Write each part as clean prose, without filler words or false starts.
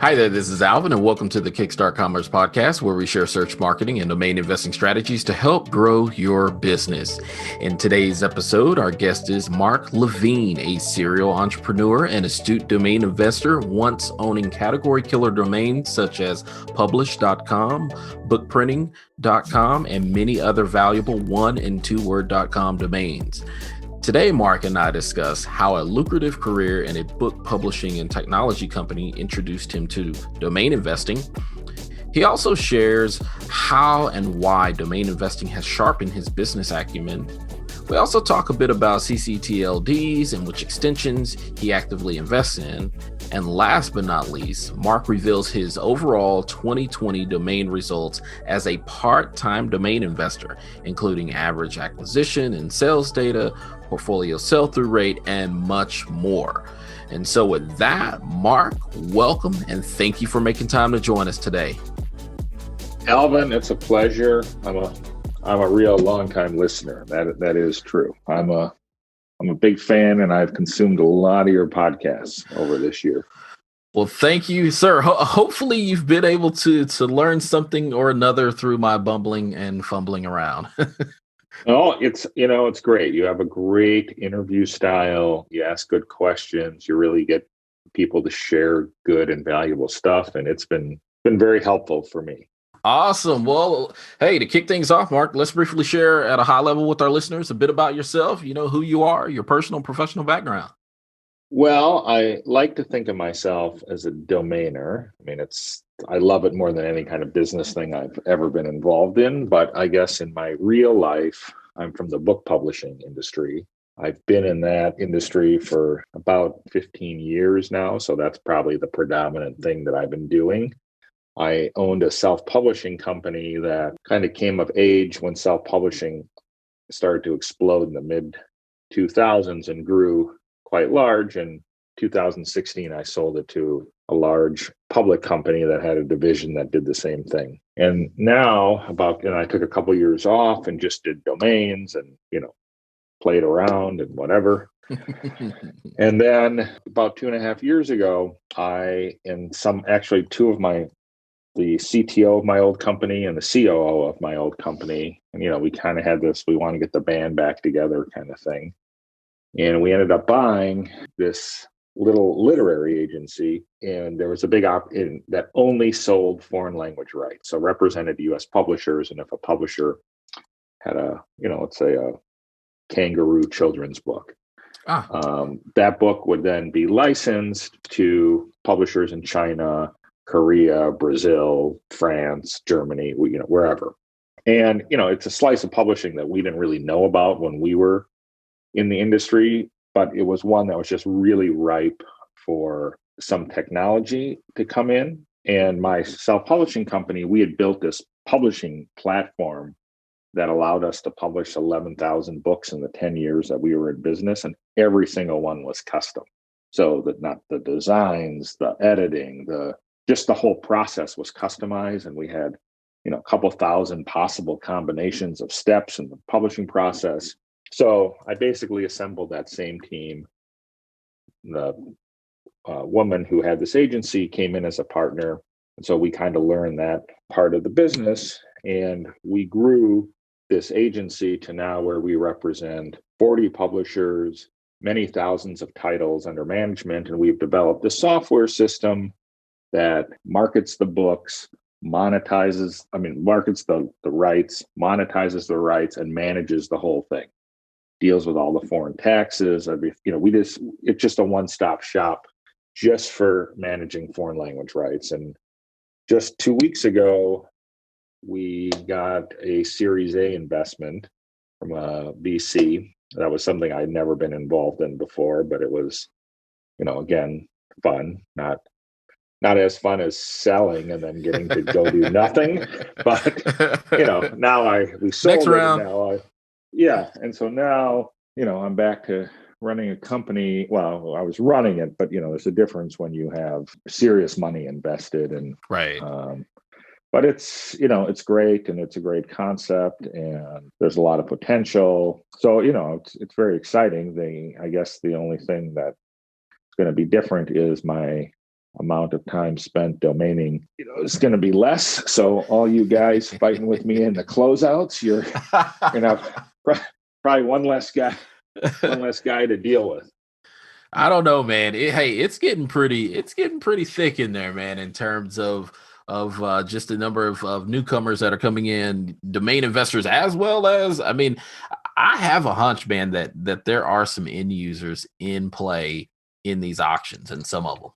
Hi there, this is Alvin, and welcome to the Kickstart Commerce podcast, where we share search marketing and domain investing strategies to help grow your business. In today's episode, our guest is Mark Levine, a serial entrepreneur and astute domain investor, once owning category killer domains such as publish.com, bookprinting.com, and many other valuable one and two word.com domains. Today, Mark and I discuss how a lucrative career in a book publishing and technology company introduced him to domain investing. He also shares how and why domain investing has sharpened his business acumen. We also talk a bit about ccTLDS and which extensions he actively invests in. And last but not least, Mark reveals his overall 2020 domain results as a part-time domain investor, including average acquisition and sales data, portfolio sell-through rate, and much more. And so with that, Mark, welcome and thank you for making time to join us today. Alvin, it's a pleasure. I'm a real long-time listener. That is true. I'm a big fan, and I've consumed a lot of your podcasts over this year. Well, thank you, sir. Hopefully you've been able to learn something or another through my bumbling and fumbling around. Oh, it's great. You have a great interview style. You ask good questions. You really get people to share good and valuable stuff, and it's been very helpful for me. Awesome. Well, hey, to kick things off, Mark, let's briefly share at a high level with our listeners a bit about yourself, who you are, your personal and professional background. Well, I like to think of myself as a domainer. I love it more than any kind of business thing I've ever been involved in. But I guess in my real life, I'm from the book publishing industry. I've been in that industry for about 15 years now. So that's probably the predominant thing that I've been doing. I owned a self-publishing company that kind of came of age when self-publishing started to explode in the mid-2000s and grew quite large. In 2016, I sold it to a large public company that had a division that did the same thing. And now I took a couple of years off and just did domains and, played around and whatever. And then about 2.5 years ago, the CTO of my old company and the COO of my old company, and we kind of had this, we want to get the band back together kind of thing. And we ended up buying this little literary agency, and there was a big that only sold foreign language rights, so represented U.S. publishers. And if a publisher had let's say a kangaroo children's book, that book would then be licensed to publishers in China, Korea, Brazil, France, Germany, wherever. And, it's a slice of publishing that we didn't really know about when we were in the industry, but it was one that was just really ripe for some technology to come in. And my self-publishing company, we had built this publishing platform that allowed us to publish 11,000 books in the 10 years that we were in business, and every single one was custom. So that not the designs, the editing, just the whole process was customized, and we had, a couple thousand possible combinations of steps in the publishing process. So I basically assembled that same team. The woman who had this agency came in as a partner, and so we kind of learned that part of the business, and we grew this agency to now where we represent 40 publishers, many thousands of titles under management, and we've developed a software system that markets the books, markets the rights, monetizes the rights, and manages the whole thing. Deals with all the foreign taxes. It's just a one-stop shop just for managing foreign language rights. And just 2 weeks ago, we got a Series A investment from a VC. That was something I'd never been involved in before, but it was, again, fun, not as fun as selling and then getting to go do nothing. But, now we sold Next it. round. And so now, I'm back to running a company. Well, I was running it, but, there's a difference when you have serious money invested. And Right. But it's great, and it's a great concept, and there's a lot of potential. So, it's very exciting. I guess the only thing that's going to be different is my amount of time spent domaining, is going to be less. So all you guys fighting with me in the closeouts, you're gonna have probably one less guy to deal with. I don't know, man. It's getting pretty thick in there, man, in terms of just the number of newcomers that are coming in, domain investors, as well as, I mean, I have a hunch, man, that there are some end users in play in these auctions, and some of them.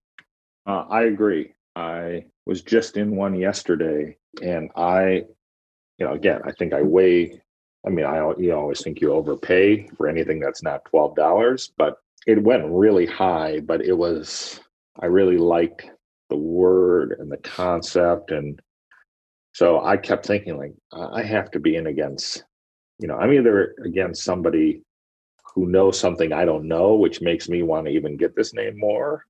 I agree. I was just in one yesterday, and again, I think you always think you overpay for anything that's not $12, but it went really high, but I really liked the word and the concept. And so I kept thinking, like, I have to be in against, I'm either against somebody who knows something I don't know, which makes me want to even get this name more.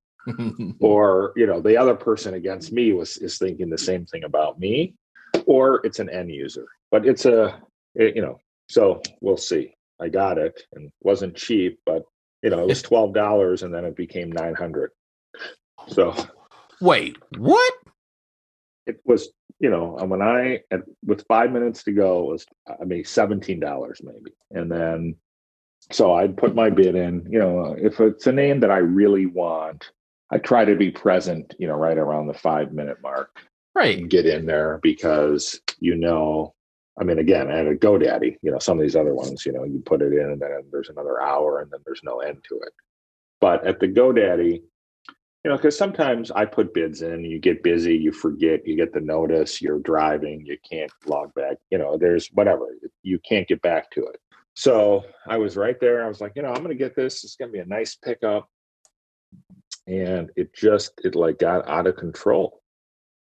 Or, the other person against me is thinking the same thing about me, or it's an end user. But so we'll see. I got it, and it wasn't cheap, but it was $12, and then it became $900. So wait, what? It was, with 5 minutes to go, it was $17 maybe, and then so I'd put my bid in. If it's a name that I really want, I try to be present, right around the 5-minute mark. Right. And get in there because, again, I had a GoDaddy, some of these other ones, you put it in and then there's another hour and then there's no end to it. But at the GoDaddy, because sometimes I put bids in, you get busy, you forget, you get the notice, you're driving, you can't log back, there's whatever, you can't get back to it. So I was right there. I was like, I'm going to get this. It's going to be a nice pickup. And it got out of control.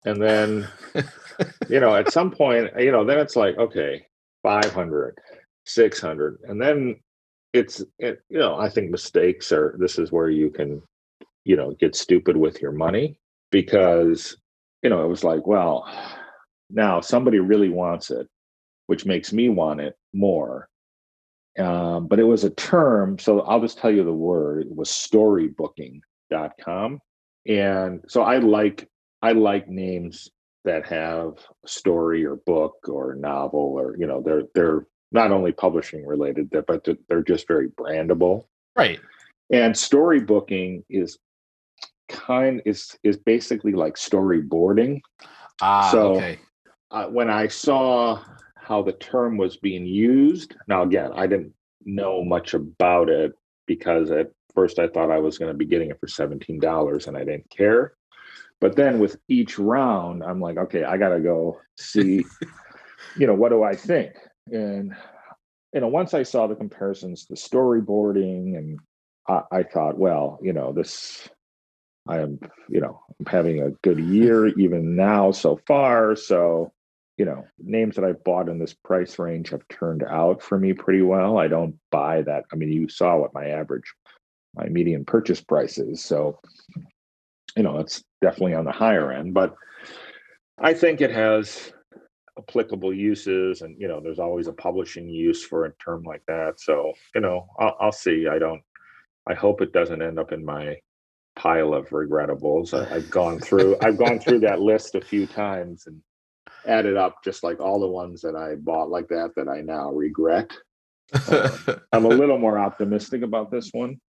And then, at some point, then it's like, okay, 500, 600. And then I think this is where you can, get stupid with your money, because, it was like, well, now somebody really wants it, which makes me want it more. But it was a term. So I'll just tell you the word. It was storybooking.com. And so I like names that have a story or book or novel, or they're not only publishing related, but they're just very brandable. Right. And storybooking is basically like storyboarding. Okay. When I saw how the term was being used, now again, I didn't know much about it, because at first I thought I was going to be getting it for $17 and I didn't care. But then with each round, I'm like, okay, I got to go see, what do I think? And, once I saw the comparisons to storyboarding, and I thought, well, I am, I'm having a good year even now so far. So, names that I've bought in this price range have turned out for me pretty well. I don't buy that. You saw what my median purchase price is. So, it's definitely on the higher end, but I think it has applicable uses, and, there's always a publishing use for a term like that. So, I'll see. I hope it doesn't end up in my pile of regrettables. I've gone through that list a few times and added up just like all the ones that I bought like that I now regret. I'm a little more optimistic about this one.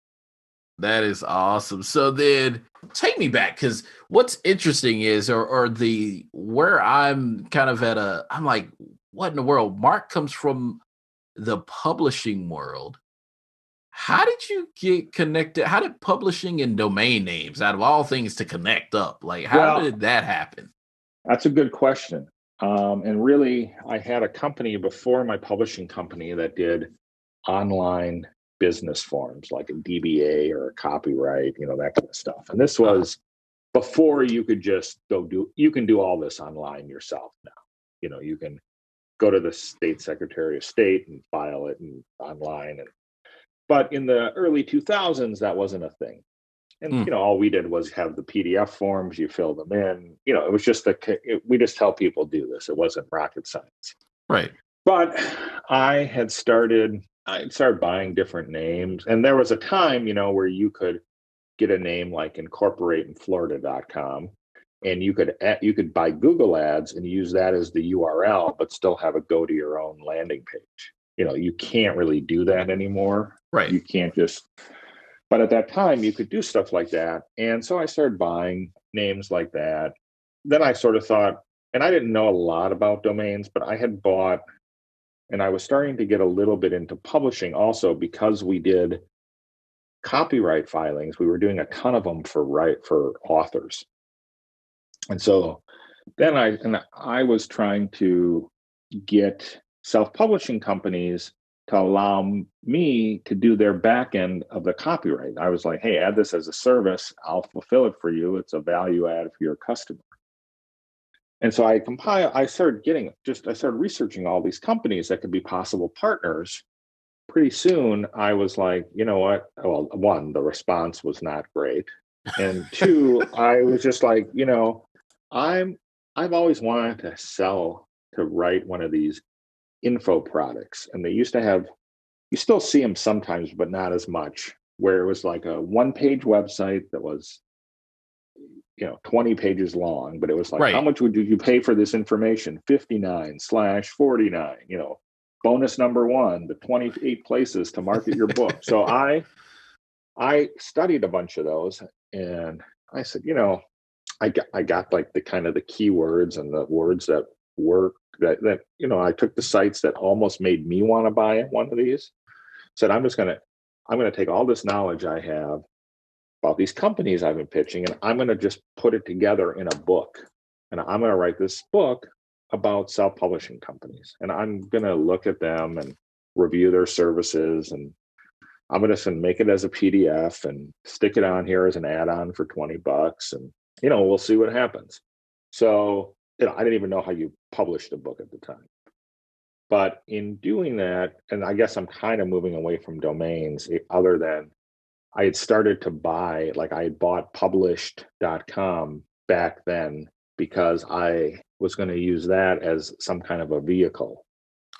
That is awesome. So then take me back, because what's interesting is, where I'm kind of I'm like, what in the world? Mark comes from the publishing world. How did you get connected? How did publishing and domain names, out of all things, to connect up? Like, how did that happen? That's a good question. And really, I had a company before my publishing company that did online business forms, like a DBA or a copyright, that kind of stuff. And this was before you could just you can do all this online yourself now. You can go to the state secretary of state and file it online. But in the early 2000s, that wasn't a thing. And, all we did was have the PDF forms, you fill them in, it was just we just tell people do this. It wasn't rocket science. Right. But I started buying different names. And there was a time, where you could get a name like incorporateinflorida.com, and you could buy Google ads and use that as the URL, but still have it go to your own landing page. You can't really do that anymore. Right. You can't just, but at that time you could do stuff like that. And so I started buying names like that. Then I sort of thought, and I didn't know a lot about domains, but I had bought, and I was starting to get a little bit into publishing also because we did copyright filings. We were doing a ton of them for authors. And so then I was trying to get self-publishing companies to allow me to do their back end of the copyright. I was like, hey, add this as a service. I'll fulfill it for you. It's a value add for your customer. And so I started researching all these companies that could be possible partners. Pretty soon I was like, you know what? Well, one, the response was not great. And two, I was just like, I've always wanted to write one of these info products. And they used to have, you still see them sometimes, but not as much, where it was like a one-page website that was 20 pages long, but it was like, Right. How much would you pay for this information? 59/49, bonus number 1, the 28 places to market your book. So I studied a bunch of those, and I said, I got like the kind of the keywords and the words that work that I took the sites that almost made me want to buy one of these. Said, I'm going to take all this knowledge I have about these companies I've been pitching, and I'm going to just put it together in a book. And I'm going to write this book about self-publishing companies. And I'm going to look at them and review their services. And I'm going to make it as a PDF and stick it on here as an add-on for $20. And, we'll see what happens. So, I didn't even know how you published a book at the time. But in doing that, and I guess I'm kind of moving away from domains, other than I had started to buy, like I had bought published.com back then because I was going to use that as some kind of a vehicle.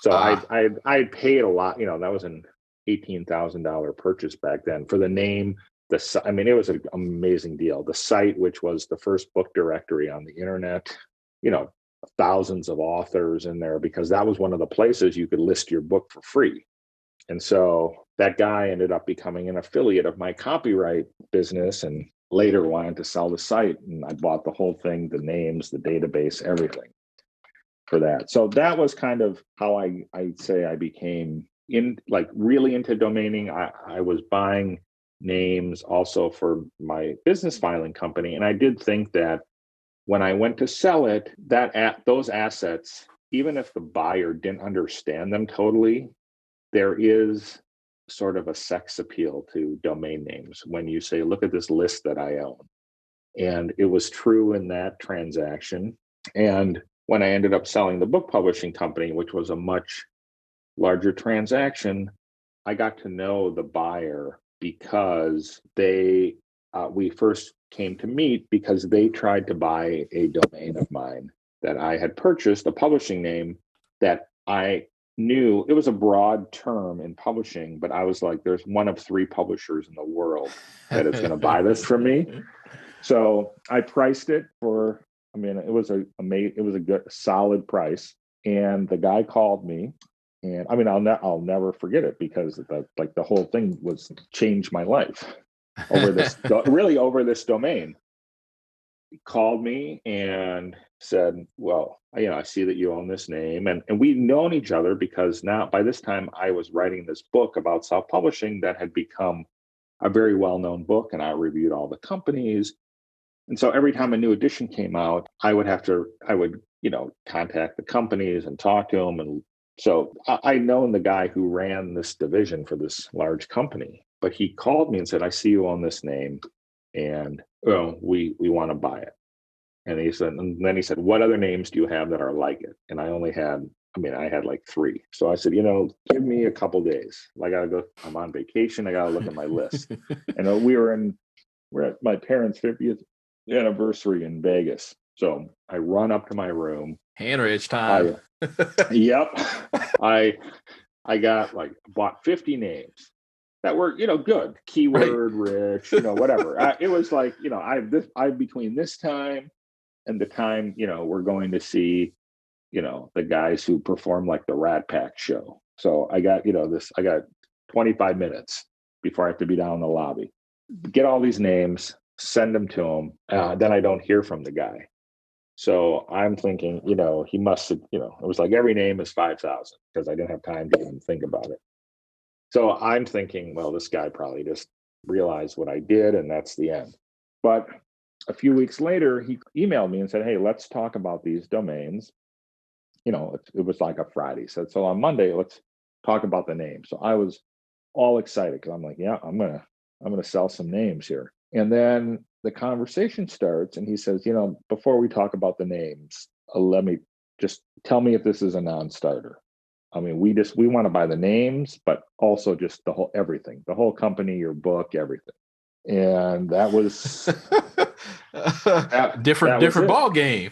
So I paid a lot, that was an $18,000 purchase back then for the name. It was an amazing deal. The site, which was the first book directory on the internet, thousands of authors in there, because that was one of the places you could list your book for free. And so that guy ended up becoming an affiliate of my copyright business and later wanted to sell the site. And I bought the whole thing, the names, the database, everything for that. So that was kind of how I'd say I became really into domaining. I was buying names also for my business filing company. And I did think that when I went to sell it, those assets, even if the buyer didn't understand them totally, there is sort of a sex appeal to domain names when you say, look at this list that I own. And it was true in that transaction. And when I ended up selling the book publishing company, which was a much larger transaction, I got to know the buyer because we first came to meet because they tried to buy a domain of mine that I had purchased, a publishing name that I knew. It was a broad term in publishing, but I was like, there's one of 3 publishers in the world that is going to buy this from me. So I priced it for, it was a good, solid price. And the guy called me, and I'll never forget it because the whole thing changed my life over this, over this domain. He called me and said, well, I see that you own this name. And we've known each other because now by this time I was writing this book about self-publishing that had become a very well-known book, and I reviewed all the companies. And so every time a new edition came out, I would contact the companies and talk to them. And so I'd known the guy who ran this division for this large company, but he called me and said, I see you own this name, and we want to buy it. And then he said, what other names do you have that are like it? And I had like 3. So I said, give me a couple days. I'm on vacation. I got to look at my list. And we're at my parents' 50th anniversary in Vegas. So I run up to my room. Handrich time. Yep. I bought 50 names that were, good, Right. keyword rich, whatever. It was like, I between this time and the time, we're going to see, the guys who perform like the Rat Pack show. So I got 25 minutes before I have to be down in the lobby. Get all these names, send them to him. Then I don't hear from the guy. So I'm thinking, he must have, it was like every name is 5,000 because I didn't have time to even think about it. So I'm thinking, well, this guy probably just realized what I did and that's the end. But a few weeks later, he emailed me and said, hey, let's talk about these domains. It was like a Friday. He said, so on Monday, let's talk about the name. So I was all excited because I'm like, yeah, I'm gonna sell some names here. And then the conversation starts and he says, before we talk about the names, let me just tell me if this is a non-starter. I mean, we want to buy the names, but also just the whole everything, the whole company, your book, everything. And that was different that was different it. ball game.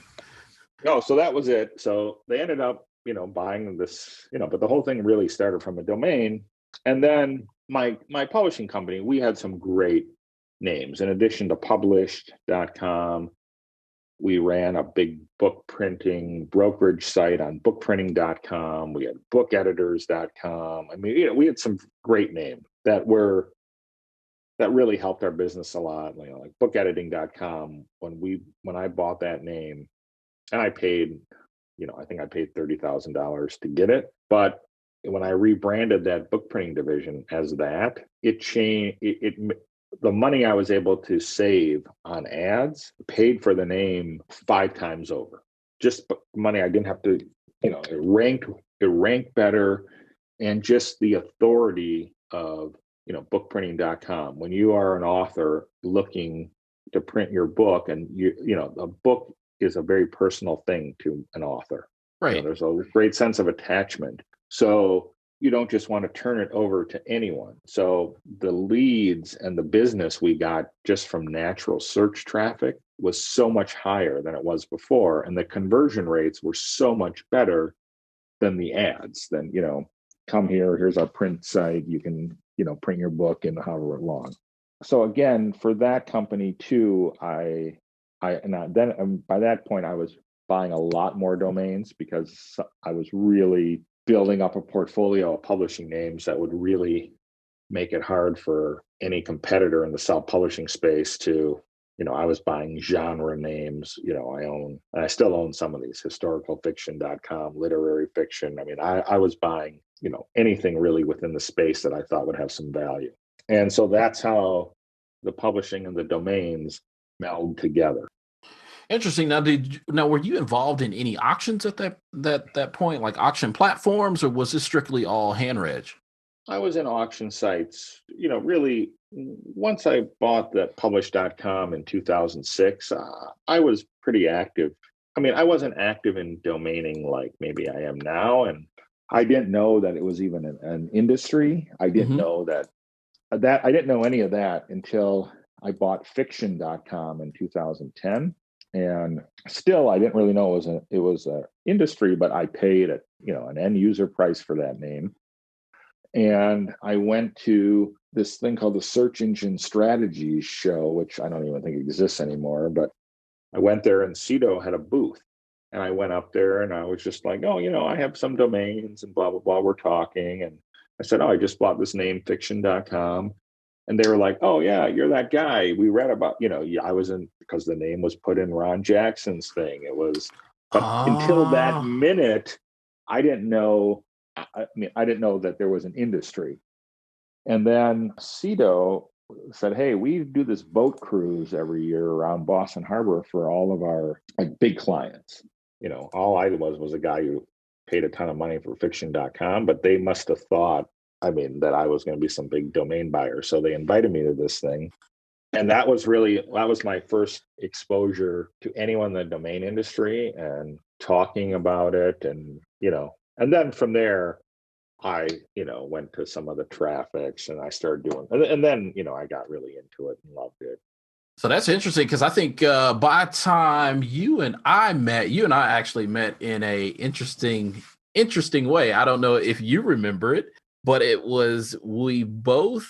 No, so that was it. So they ended up, buying this, but the whole thing really started from a domain. And then my publishing company, we had some great names. In addition to published.com, we ran a big book printing brokerage site on bookprinting.com. We had bookeditors.com. I mean, we had some great names that really helped our business a lot. Like bookediting.com, when I bought that name, and I paid, I think I paid $30,000 to get it. But when I rebranded that book printing division as that, it changed. The money I was able to save on ads paid for the name 5 times over. Just money I didn't have to, it ranked better, and just the authority of bookprinting.com. When you are an author looking to print your book, and a book is a very personal thing to an author. Right. There's a great sense of attachment. So you don't just want to turn it over to anyone. So the leads and the business we got just from natural search traffic was so much higher than it was before. And the conversion rates were so much better than the ads. Then, come here, here's our print site. You can, print your book in however long. So again, for that company too, by that point, I was buying a lot more domains because I was really building up a portfolio of publishing names that would really make it hard for any competitor in the self-publishing space to, I was buying genre names. I still own some of these, historicalfiction.com, literary fiction. I mean, I was buying, anything really within the space that I thought would have some value. And so that's how the publishing and the domains meld together. Interesting. Now were you involved in any auctions at that point, like auction platforms, or was this strictly all hand reg? I was in auction sites, really once I bought that publish.com in 2006, I was pretty active. I mean, I wasn't active in domaining like maybe I am now. And I didn't know that it was even an industry. I didn't know that I didn't know any of that until I bought fiction.com in 2010. And still, I didn't really know it was a industry, but I paid an end user price for that name. And I went to this thing called the Search Engine Strategies show, which I don't even think exists anymore. But I went there and Cito had a booth. And I went up there and I was just like, oh, I have some domains and blah, blah, blah. We're talking. And I said, oh, I just bought this name, fiction.com. And they were like, oh, yeah, you're that guy. We read about, I was in, because the name was put in Ron Jackson's thing. It was, but until that minute, I didn't know. I mean, I didn't know that there was an industry. And then Cito said, hey, we do this boat cruise every year around Boston Harbor for all of our big clients. All I was a guy who paid a ton of money for fiction.com, but they must have thought, that I was going to be some big domain buyer. So they invited me to this thing. And that was my first exposure to anyone in the domain industry and talking about it. And, and then from there, I, went to some of the traffics and I started doing, and then, I got really into it and loved it. So that's interesting because I think by the time you and I actually met in a interesting way. I don't know if you remember it, but we both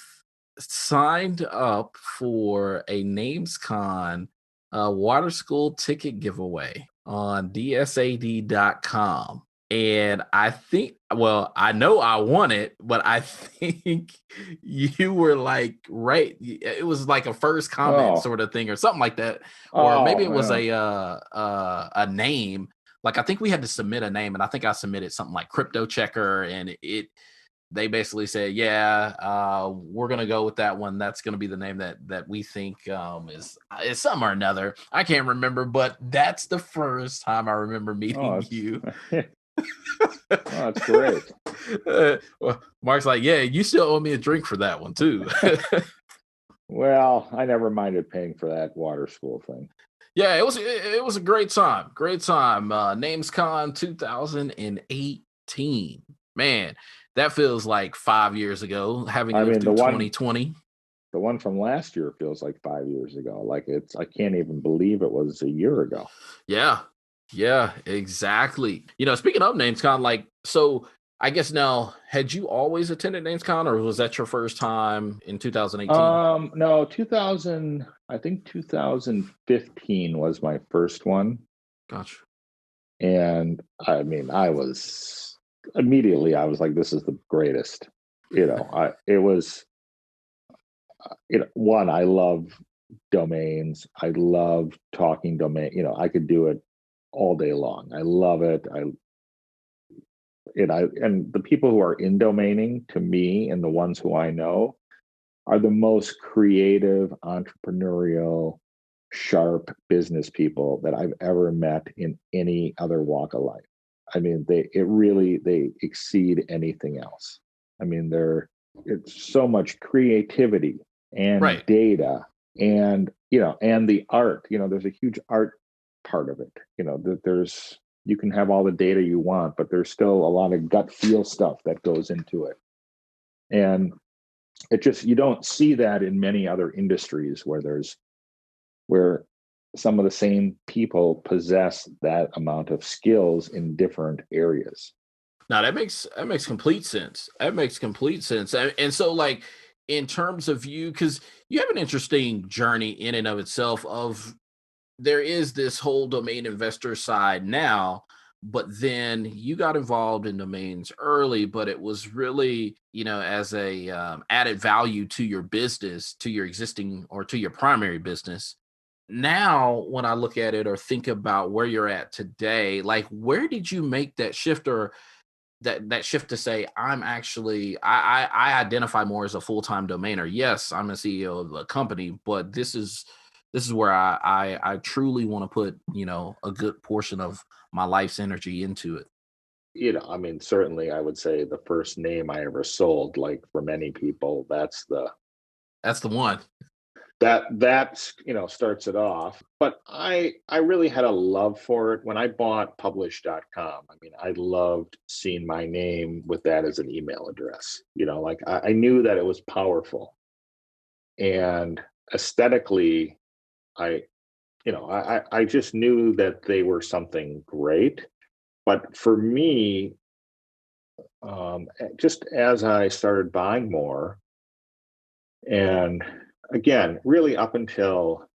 signed up for a NamesCon water school ticket giveaway on dsad.com. And I think, well, I know I won it, but I think you were like, right. It was like a first comment Oh, sort of thing or something like that. Or maybe oh, it was well, a name. Like I think we had to submit a name, and I think I submitted something like crypto checker, and they basically said, yeah, we're gonna go with that one. That's gonna be the name that we think is some or another. I can't remember, but that's the first time I remember oh, meeting it's, you. oh, that's great. Well, Mark's like, yeah, you still owe me a drink for that one too. Well, I never minded paying for that water school thing. Yeah, it was a great time. Great time. NamesCon 2018. Man, that feels like 5 years ago, having I lived mean, through 2020. the one from last year feels like 5 years ago. Like I can't even believe it was a year ago. Yeah. Yeah, exactly. Speaking of NamesCon, like, so I guess now, had you always attended NamesCon or was that your first time in 2018? No, 2000, I think 2015 was my first one. Gotcha. And I mean, I was like, this is the greatest. It was, one, I love domains. I love talking domain. I could do it all day long. I love it. And the people who are in domaining to me and the ones who I know are the most creative, entrepreneurial, sharp business people that I've ever met in any other walk of life. I mean, they exceed anything else. I mean, it's so much creativity and Right. data and the art. There's a huge art part of it. That you can have all the data you want, but there's still a lot of gut feel stuff that goes into it. And you don't see that in many other industries where some of the same people possess that amount of skills in different areas. Now that makes complete sense. That makes complete sense. And so, like, in terms of you, because you have an interesting journey in and of itself. Of there is this whole domain investor side now, but then you got involved in domains early, but it was really, as a added value to your business, to your existing or to your primary business. Now, when I look at it or think about where you're at today, like, where did you make that shift, or that shift to say, I'm actually, I identify more as a full-time domainer. Yes, I'm a CEO of a company, but this is where I truly want to put, a good portion of my life's energy into it. I mean, certainly I would say the first name I ever sold, like for many people, That's the one. that's starts it off. But I really had a love for it when I bought publish.com. I mean, I loved seeing my name with that as an email address. Like I knew that it was powerful, and aesthetically, I I just knew that they were something great. But for me, just as I started buying more, and again, really up until,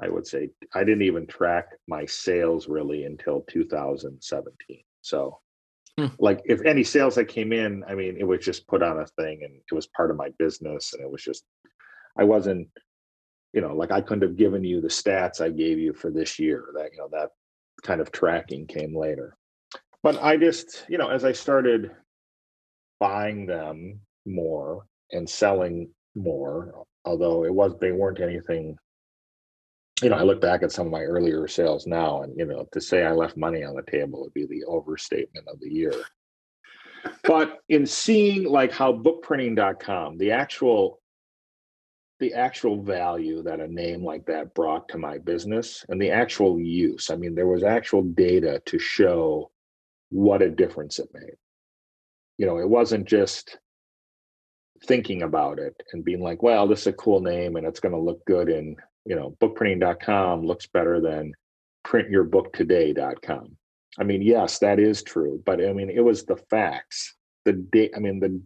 I would say, I didn't even track my sales really until 2017. So, Hmm. like, if any sales that came in, I mean, it was just put on a thing and it was part of my business. And it was just, I wasn't, like I couldn't have given you the stats I gave you for this year. That kind of tracking came later. But I just, as I started buying them more and selling more, although they weren't anything, I look back at some of my earlier sales now, and to say I left money on the table would be the overstatement of the year. But in seeing like how bookprinting.com, the actual value that a name like that brought to my business and the actual use, I mean, there was actual data to show what a difference it made. It wasn't just thinking about it and being like, well, this is a cool name and it's going to look good in, bookprinting.com looks better than printyourbooktoday.com. I mean, yes, that is true, but I mean, it was the facts. The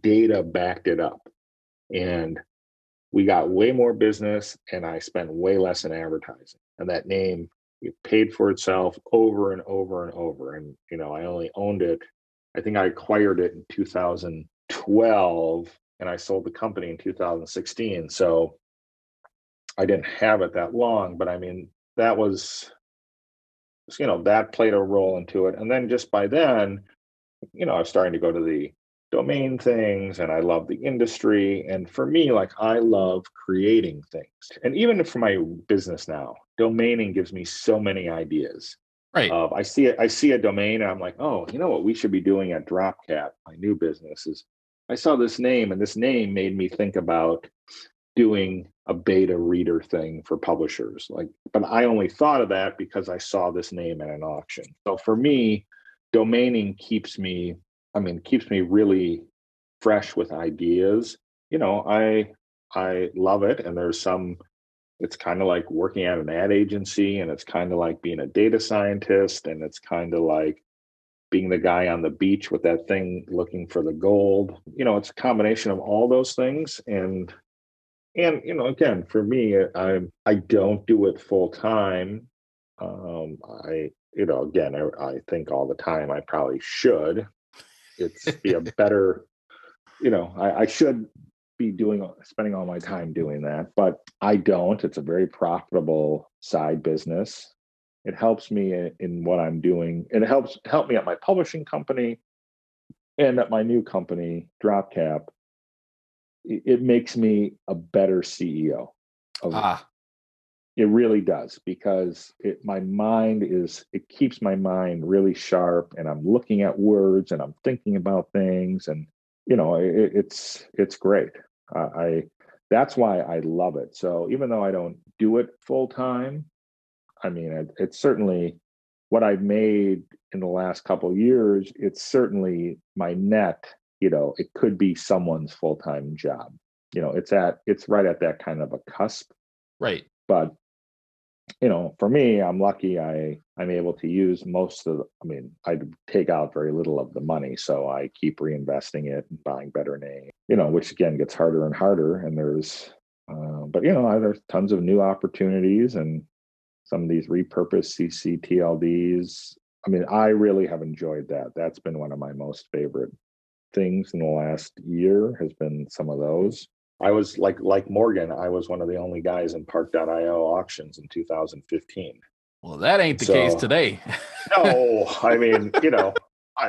data backed it up. And we got way more business and I spent way less in advertising. And that name, it paid for itself over and over and over. And, I only owned it. I think I acquired it in 2012 and I sold the company in 2016. So I didn't have it that long, but I mean, that was, that played a role into it. And then just by then, I was starting to go to the domain things and I love the industry. And for me, like I love creating things. And even for my business now, domaining gives me so many ideas. Right. I see a domain and I'm like, oh, you know what we should be doing at DropCap, my new business is I saw this name and this name made me think about doing a beta reader thing for publishers. But I only thought of that because I saw this name at an auction. So for me, domaining keeps me really fresh with ideas. I love it. And it's kind of like working at an ad agency, and it's kind of like being a data scientist, and it's kind of like being the guy on the beach with that thing looking for the gold. It's a combination of all those things. And again, for me, I don't do it full time. I think all the time I probably should. It's be a better, I should be spending all my time doing that, but I don't. It's a very profitable side business. It helps me in what I'm doing. It helped me at my publishing company and at my new company, DropCap. It makes me a better CEO of it really does, because it keeps my mind really sharp, and I'm looking at words and I'm thinking about things, and it's great. That's why I love it. So even though I don't do it full time, I mean, it's certainly what I've made in the last couple of years. It's certainly my net. It could be someone's full-time job. It's right at that kind of a cusp. Right. But for me, I'm lucky I'm able to use I take out very little of the money, so I keep reinvesting it and buying better names, which again gets harder and harder. And there's tons of new opportunities, and some of these repurposed ccTLDs. I mean, I really have enjoyed that. That's been one of my most favorite things in the last year, has been some of those. I was like Morgan, I was one of the only guys in Park.io auctions in 2015. Well, that ain't the case today. No, I mean,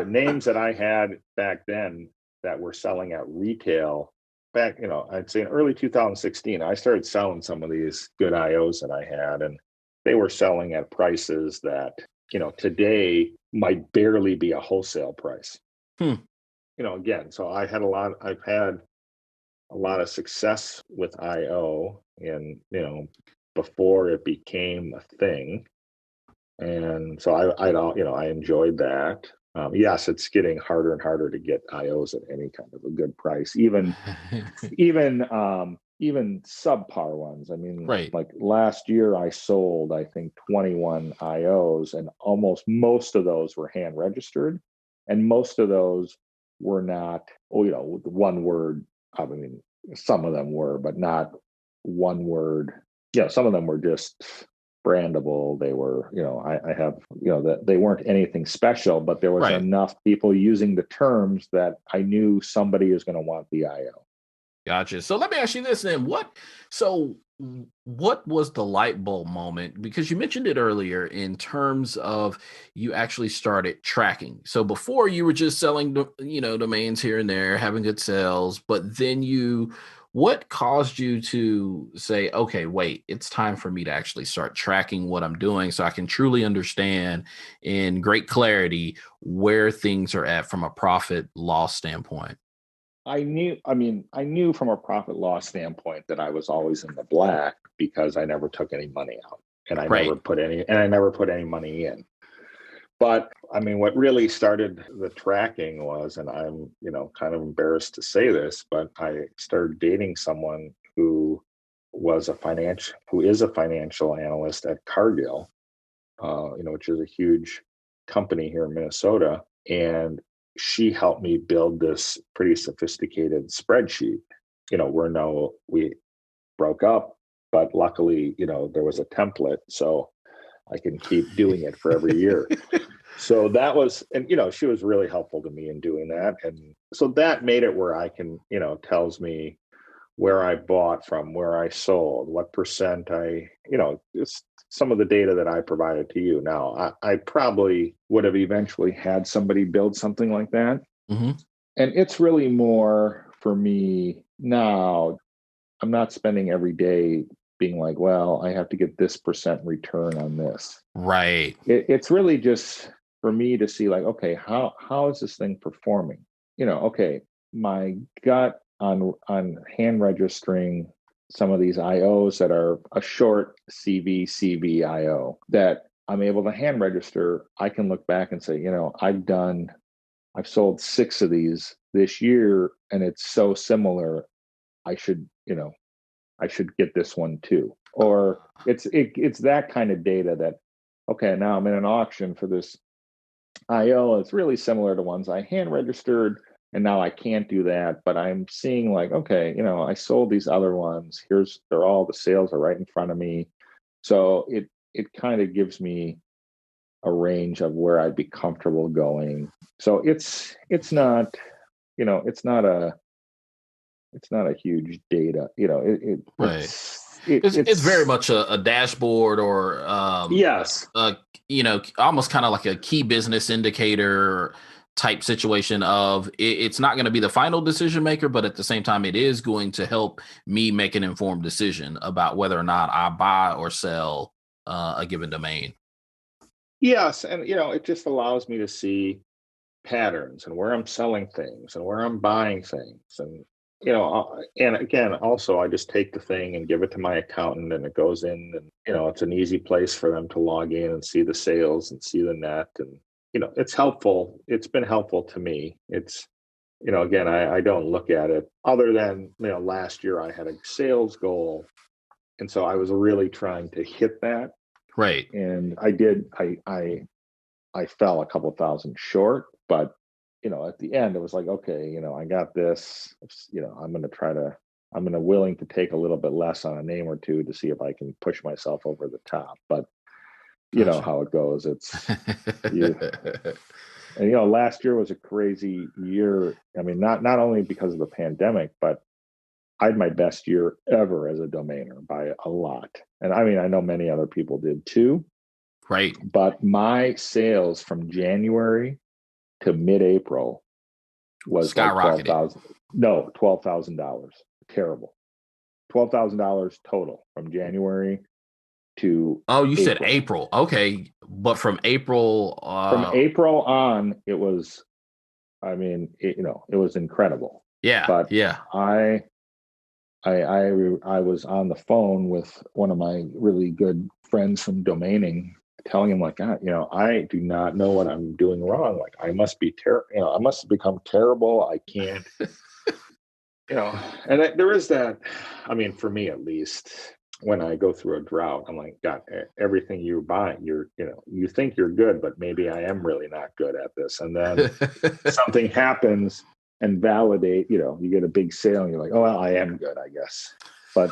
names that I had back then that were selling at retail back, I'd say in early 2016, I started selling some of these good IOs that I had, and they were selling at prices that, today might barely be a wholesale price. Again, so I've had a lot of success with IO, and before it became a thing, and so I enjoyed that. Yes, it's getting harder and harder to get IOs at any kind of a good price, even subpar ones. I mean, right. Like last year, I sold I think 21 IOs, and almost most of those were hand registered, and most of those were not, one word. I mean, some of them were, but not one word. Some of them were just brandable. They were, I have, that they weren't anything special, but there was enough people using the terms that I knew somebody is going to want the IO. Gotcha. So let me ask you this then. What was the light bulb moment? Because you mentioned it earlier in terms of you actually started tracking. So before you were just selling, domains here and there, having good sales, but then what caused you to say, okay, wait, it's time for me to actually start tracking what I'm doing so I can truly understand in great clarity where things are at from a profit loss standpoint? I knew from a profit loss standpoint that I was always in the black because I never took any money out, and I never put any money in. But I mean, what really started the tracking was, and I'm, kind of embarrassed to say this, but I started dating someone who is a financial analyst at Cargill, which is a huge company here in Minnesota. And she helped me build this pretty sophisticated spreadsheet. broke up, but luckily, there was a template, so I can keep doing it for every year. So that was, and she was really helpful to me in doing that. And so that made it where I can, tells me where I bought from, where I sold, what percent just some of the data that I provided to you. Now, I probably would have eventually had somebody build something like that. Mm-hmm. And it's really more for me now. I'm not spending every day being like, well, I have to get this percent return on this. Right. It's really just for me to see like, okay, how is this thing performing? Okay, my gut on hand registering some of these IOs that are a short CV IO that I'm able to hand register. I can look back and say, I've sold 6 of these this year, and it's so similar. I should get this one too. Or it's that kind of data that, okay, now I'm in an auction for this IO. It's really similar to ones I hand registered, and now I can't do that. But I'm seeing like, okay, I sold these other ones. They're all the sales are right in front of me. So it kind of gives me a range of where I'd be comfortable going. So it's not, it's not a huge data, Right. It's very much a dashboard or yes, almost kind of like a key business indicator type situation of it's not going to be the final decision maker, but at the same time, it is going to help me make an informed decision about whether or not I buy or sell a given domain. yes. And it just allows me to see patterns and where I'm selling things and where I'm buying things. And and again, also I just take the thing and give it to my accountant, and it goes in, and it's an easy place for them to log in and see the sales and see the net. And it's helpful. It's been helpful to me. It's again, I don't look at it other than last year I had a sales goal, and so I was really trying to hit that. Right. And I did. I fell a couple thousand short, but at the end it was like, okay, I got this. I'm willing to take a little bit less on a name or two to see if I can push myself over the top. But you know how it goes. It's you, and last year was a crazy year. I mean, not only because of the pandemic, but I had my best year ever as a domainer by a lot. And I mean, I know many other people did too. Right. But my sales from January to mid-April was skyrocketed. Like $12,000. Terrible. $12,000 total from January to Oh, you said April. Okay. But from April on, it was, I mean, it was incredible. Yeah. But yeah. I was on the phone with one of my really good friends from domaining, telling him like, God, I do not know what I'm doing wrong. Like I must be I must have become terrible. I can't, and there is that. I mean, for me at least, when I go through a drought, I'm like, God, everything you buy, you think you're good, but maybe I am really not good at this. And then something happens and validate, you get a big sale and you're like, oh, well, I am good, I guess. But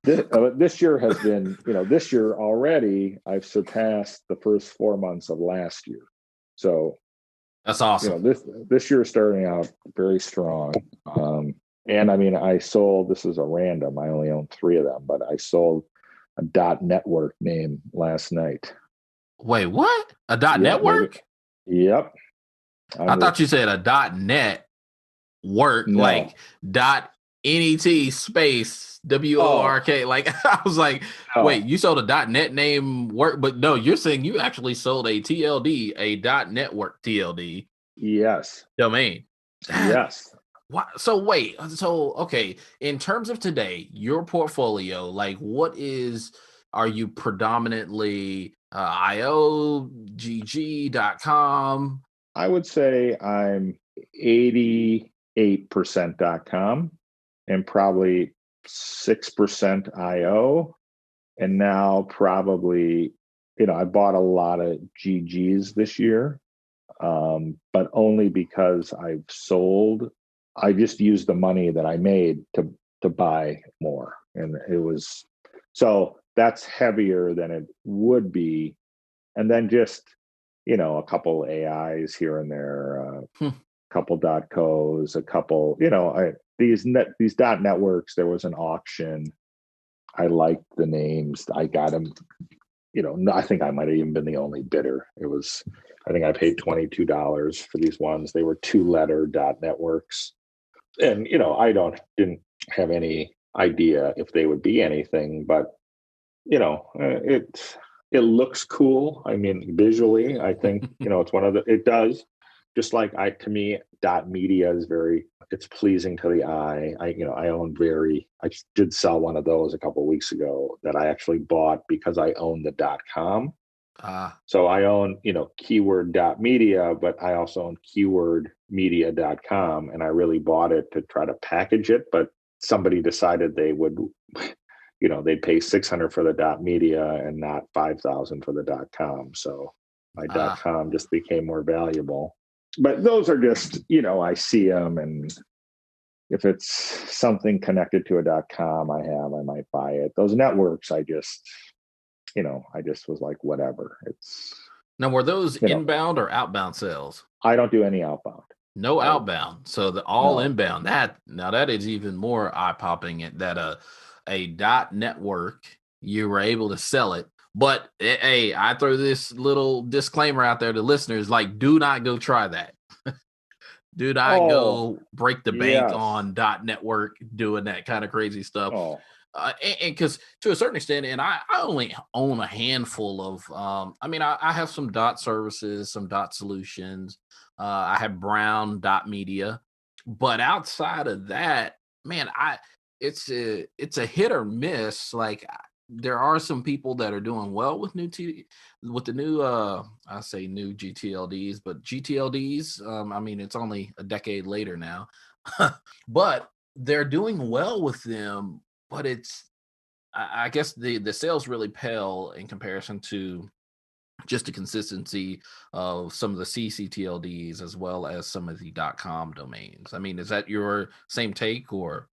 this year has been, this year already, I've surpassed the first 4 months of last year. So that's awesome. This year is starting out very strong. And I mean, I sold, this is a random, I only own 3 of them, but I sold a .network name last night. Wait, what? A .network? Yep. I thought you said a .net work, no. like .net space WORK. Like I was like, wait, you sold a .net name work, but no, you're saying you actually sold a TLD, a .network TLD. Yes. Domain. Yes. So okay. In terms of today, your portfolio, like are you predominantly IOGG.com? I would say I'm 88% .com and probably 6% IO. And now probably, I bought a lot of GGs this year, but only because I just used the money that I made to to buy more. And it was, so that's heavier than it would be. And then just, a couple AIs here and there, a couple .co's, a couple, these dot networks, there was an auction. I liked the names. I got them, I think I might have even been the only bidder. I think I paid $22 for these ones. They were 2-letter dot networks. And, didn't have any idea if they would be anything, but, it looks cool. I mean, visually, I think, it's it does. Just like to me, dot media is it's pleasing to the eye. I did sell one of those a couple of weeks ago that I actually bought because I own the .com. So I own, keyword dot media, but I also own keywordmedia.com. And I really bought it to try to package it, but somebody decided they would, they'd pay $600 for the .media and not $5,000 for the .com. So my .com just became more valuable. But those are just, I see them, and if it's something connected to a .com I might buy it. Those networks, I just was like, whatever. Now, were those inbound or outbound sales? I don't do any outbound. No outbound. So inbound. That is even more eye-popping that a dot network, you were able to sell it. But hey, I throw this little disclaimer out there to listeners, like, do not go try that. Do not go break the bank on dot network doing that kind of crazy stuff. And because to a certain extent, and I only own a handful of, I have some dot services, some dot solutions. I have Brown dot media, but outside of that, man, it's a hit or miss. Like, there are some people that are doing well with the new I say new GTLDs, but GTLDs, it's only a decade later now, but they're doing well with them. But I guess the sales really pale in comparison to just the consistency of some of the ccTLDs as well as some of the .com domains. I mean, is that your same take, or?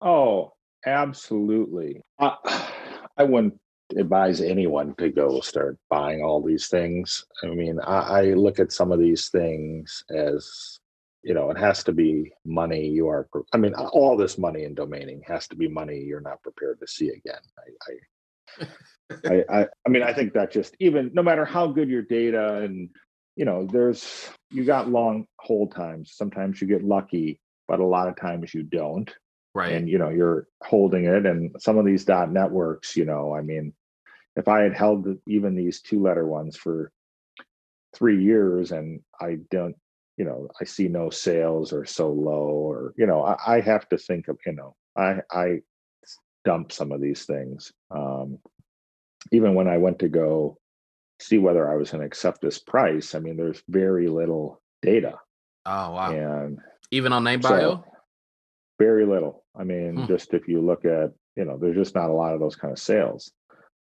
Oh, absolutely. I wouldn't advise anyone to go start buying all these things. I mean, I look at some of these things as, it has to be money all this money in domaining has to be money you're not prepared to see again. I think that just, even no matter how good your data, and you got long hold times. Sometimes you get lucky, but a lot of times you don't. Right. And you're holding it. And some of these dot networks, if I had held even these 2-letter ones for 3 years and I don't, I see no sales or so low, or I have to think of, I dump some of these things. Even when I went to go see whether I was going to accept this price, there's very little data. Oh, wow. And even on name bio? Very little. Just if you look at, there's just not a lot of those kind of sales.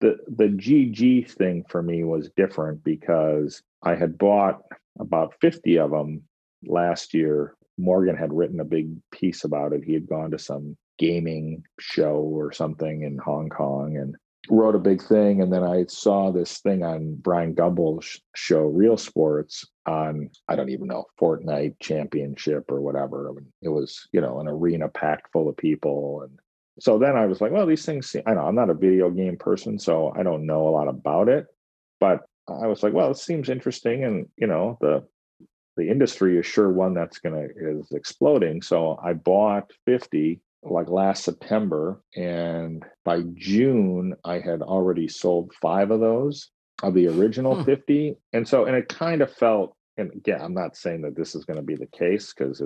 The GG thing for me was different because I had bought about 50 of them last year. Morgan had written a big piece about it. He had gone to some gaming show or something in Hong Kong and wrote a big thing. And then I saw this thing on Brian Gumbel's show, Real Sports, on, I don't even know, Fortnite Championship or whatever. It was, an arena packed full of people. And so then I was like, well, these things, I'm not a video game person, so I don't know a lot about it. But I was like, well, it seems interesting. And, the industry is sure one that's is exploding. So I bought 50 like last September, and by June I had already sold 5 of those of the original 50. And it kind of felt, and again, I'm not saying that this is going to be the case because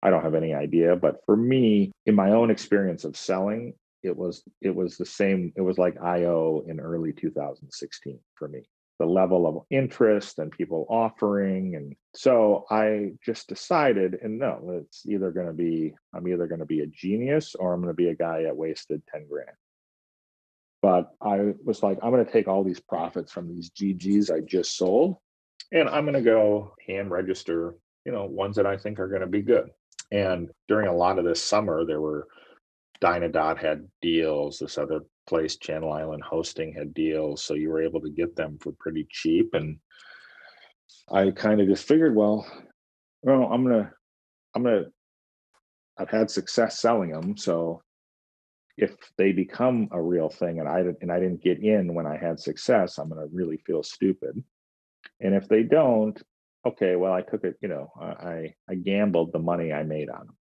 I don't have any idea, but for me, in my own experience of selling, it was the same. It was like IO in early 2016 for me. The level of interest and people offering. And so I just decided, and no, it's I'm either going to be a genius or I'm going to be a guy that wasted 10 grand. But I was like, I'm going to take all these profits from these GGs I just sold, and I'm going to go hand register, ones that I think are going to be good. And during a lot of this summer, there were Dynadot had deals. This other place, Channel Island Hosting, had deals. So you were able to get them for pretty cheap. And I kind of just figured, well, I'm gonna, I've had success selling them. So if they become a real thing and I didn't get in when I had success, I'm gonna really feel stupid. And if they don't, okay, well, I took it, I gambled the money I made on them.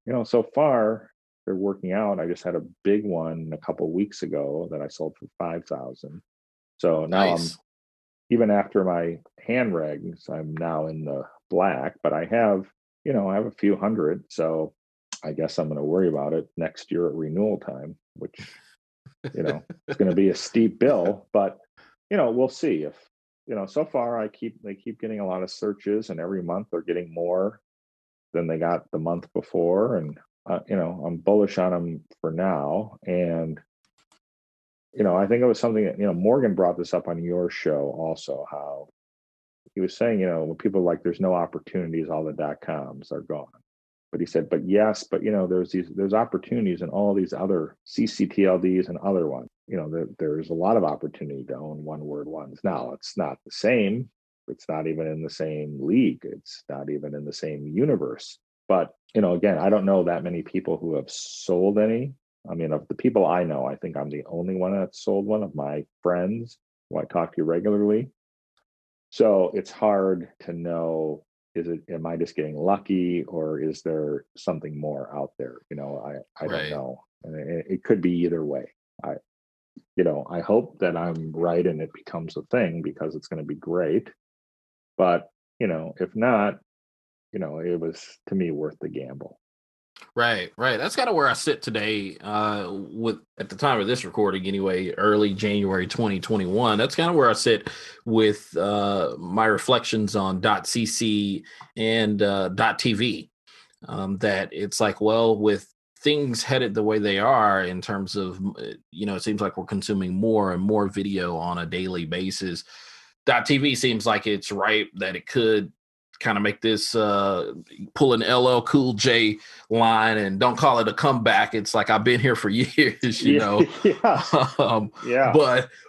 And, so far they're working out. I just had a big one a couple of weeks ago that I sold for 5,000. So now I'm, Nice. even after my hand regs, I'm now in the black, but I have a few hundred. So I guess I'm going to worry about it next year at renewal time, which, it's going to be a steep bill, but, we'll see if, so far they keep getting a lot of searches, and every month they're getting more than they got the month before. And, I'm bullish on them for now. And, I think it was something that, Morgan brought this up on your show also, how he was saying, when people are like, there's no opportunities, all the .coms are gone. But he said, but yes, but there's opportunities in all these other ccTLDs and other ones. There's a lot of opportunity to own one word ones. Now it's not the same. It's not even in the same league. It's not even in the same universe. But again, I don't know that many people who have sold any. I mean, of the people I know, I think I'm the only one that's sold one of my friends who I talk to regularly. So it's hard to know, am I just getting lucky, or is there something more out there? I don't Right. know. And it could be either way. I hope that I'm right and it becomes a thing, because it's going to be great. But, if not, it was, to me, worth the gamble. Right, right. That's kind of where I sit today. With at the time of this recording, anyway, early January 2021. That's kind of where I sit with my reflections on .cc and .tv. That it's like, well, with things headed the way they are in terms of, it seems like we're consuming more and more video on a daily basis. .tv seems like it's right that it could kind of make this pull an LL Cool J line and don't call it a comeback. It's like, I've been here for years, Yeah, yeah, um, yeah.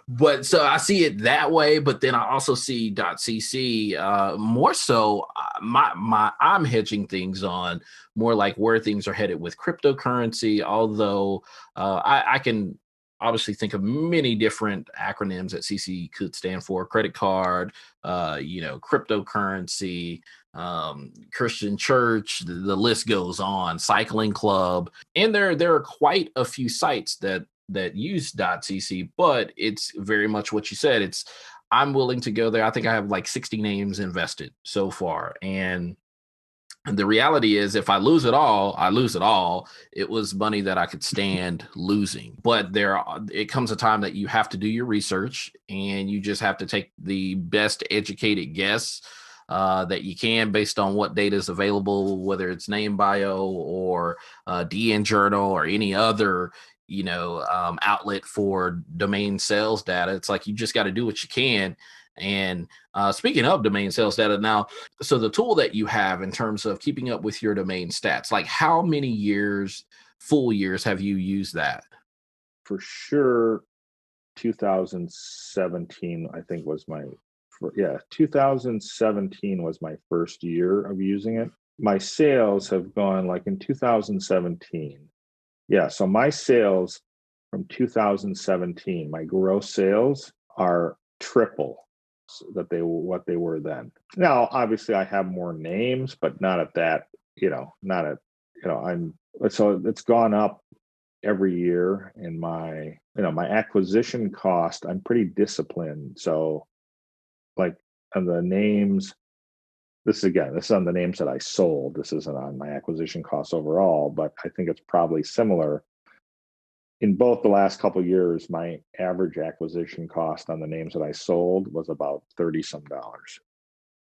but so I see it that way. But then I also see .cc more so. I'm hedging things on more like where things are headed with cryptocurrency. Although I can obviously think of many different acronyms that CC could stand for: credit card, cryptocurrency, Christian church, the list goes on, cycling club. And there are quite a few sites that use .cc, but it's very much what you said. It's, I'm willing to go there. I think I have like 60 names invested so far. And the reality is, if I lose it all, I lose it all. It was money that I could stand losing. But it comes a time that you have to do your research, and you just have to take the best educated guess that you can based on what data is available, whether it's name bio or DN Journal or any other outlet for domain sales data. It's like, you just got to do what you can. And speaking of domain sales data now, so the tool that you have in terms of keeping up with your domain stats, like how many full years have you used that? For sure, 2017, I think, was 2017 was my first year of using it. My sales have gone, like, in 2017. Yeah, so my sales from 2017, my gross sales are triple what they were then. Now, obviously, I have more names, but not at that. Not at I'm so it's gone up every year. And my acquisition cost, I'm pretty disciplined. So, like, on the names, this is on the names that I sold. This isn't on my acquisition costs overall, but I think it's probably similar. In both the last couple of years, my average acquisition cost on the names that I sold was about 30 some dollars.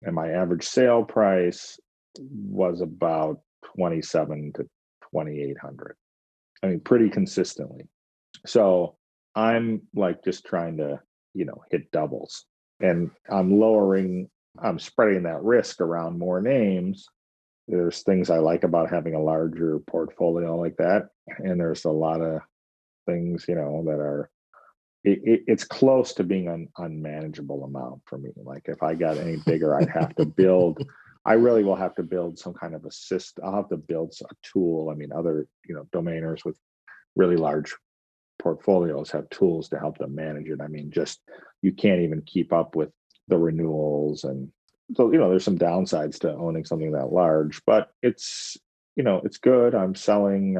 And my average sale price was about 27 to 2800. I mean, pretty consistently. So I'm, like, just trying to, hit doubles. And I'm spreading that risk around more names. there's things I like about having a larger portfolio like that. And there's a lot of things, that are, it's close to being an unmanageable amount for me. Like if I got any bigger, I really will have to build some kind of I'll have to build a tool. I mean, other, domainers with really large portfolios have tools to help them manage it. I mean, you can't even keep up with the renewals. And so, there's some downsides to owning something that large, but it's good. I'm selling,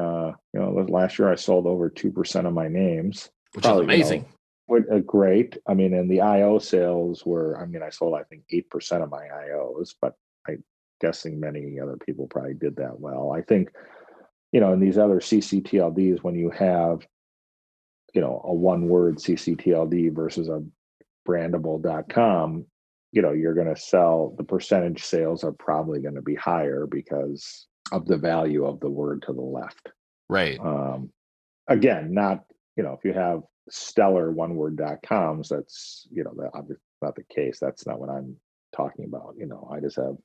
last year I sold over 2% of my names, which is amazing. Great. I mean, and the IO sales I sold, I think 8% of my IOs, but I'm guessing many other people probably did that well. I think, in these other ccTLDs, when you have, a one word ccTLD versus a brandable.com, you're going to sell, the percentage sales are probably going to be higher because of the value of the word to the left. Right. Again, not, if you have stellar oneword.coms, that's, that's not the case. That's not what I'm talking about. I just have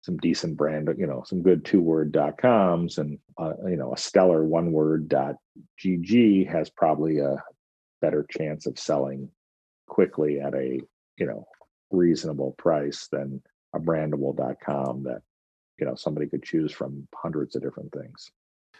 some decent brand, some good 2word.coms, and, a stellar oneword.gg has probably a better chance of selling quickly at a, reasonable price than a brandable.com that, somebody could choose from hundreds of different things.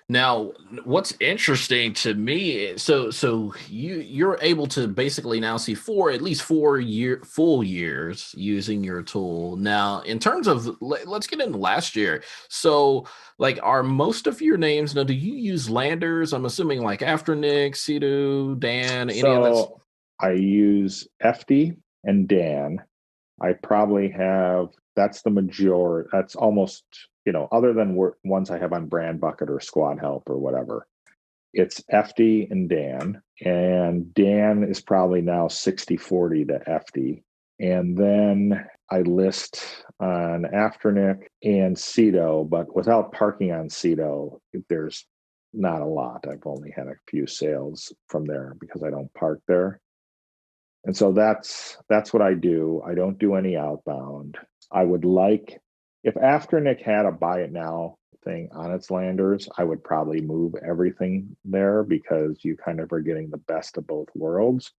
Now, what's interesting to me, so you're able to basically now see at least 4 full years using your tool. Now, in terms of, let's get into last year. So, like, are most of your names now? Do you use landers? I'm assuming like Afternic, Cedo, Dan, any of that. I use FD and Dan. I probably have. That's the majority. That's almost, other than ones I have on Brand Bucket or Squad Help or whatever, it's FD and Dan is probably now 60-40 to FD. And then I list on Afternic and Cedo, but without parking on Cedo, there's not a lot. I've only had a few sales from there because I don't park there. And so that's what I do. I don't do any outbound. I would like, if Afternic had a buy it now thing on its landers, I would probably move everything there because you kind of are getting the best of both worlds.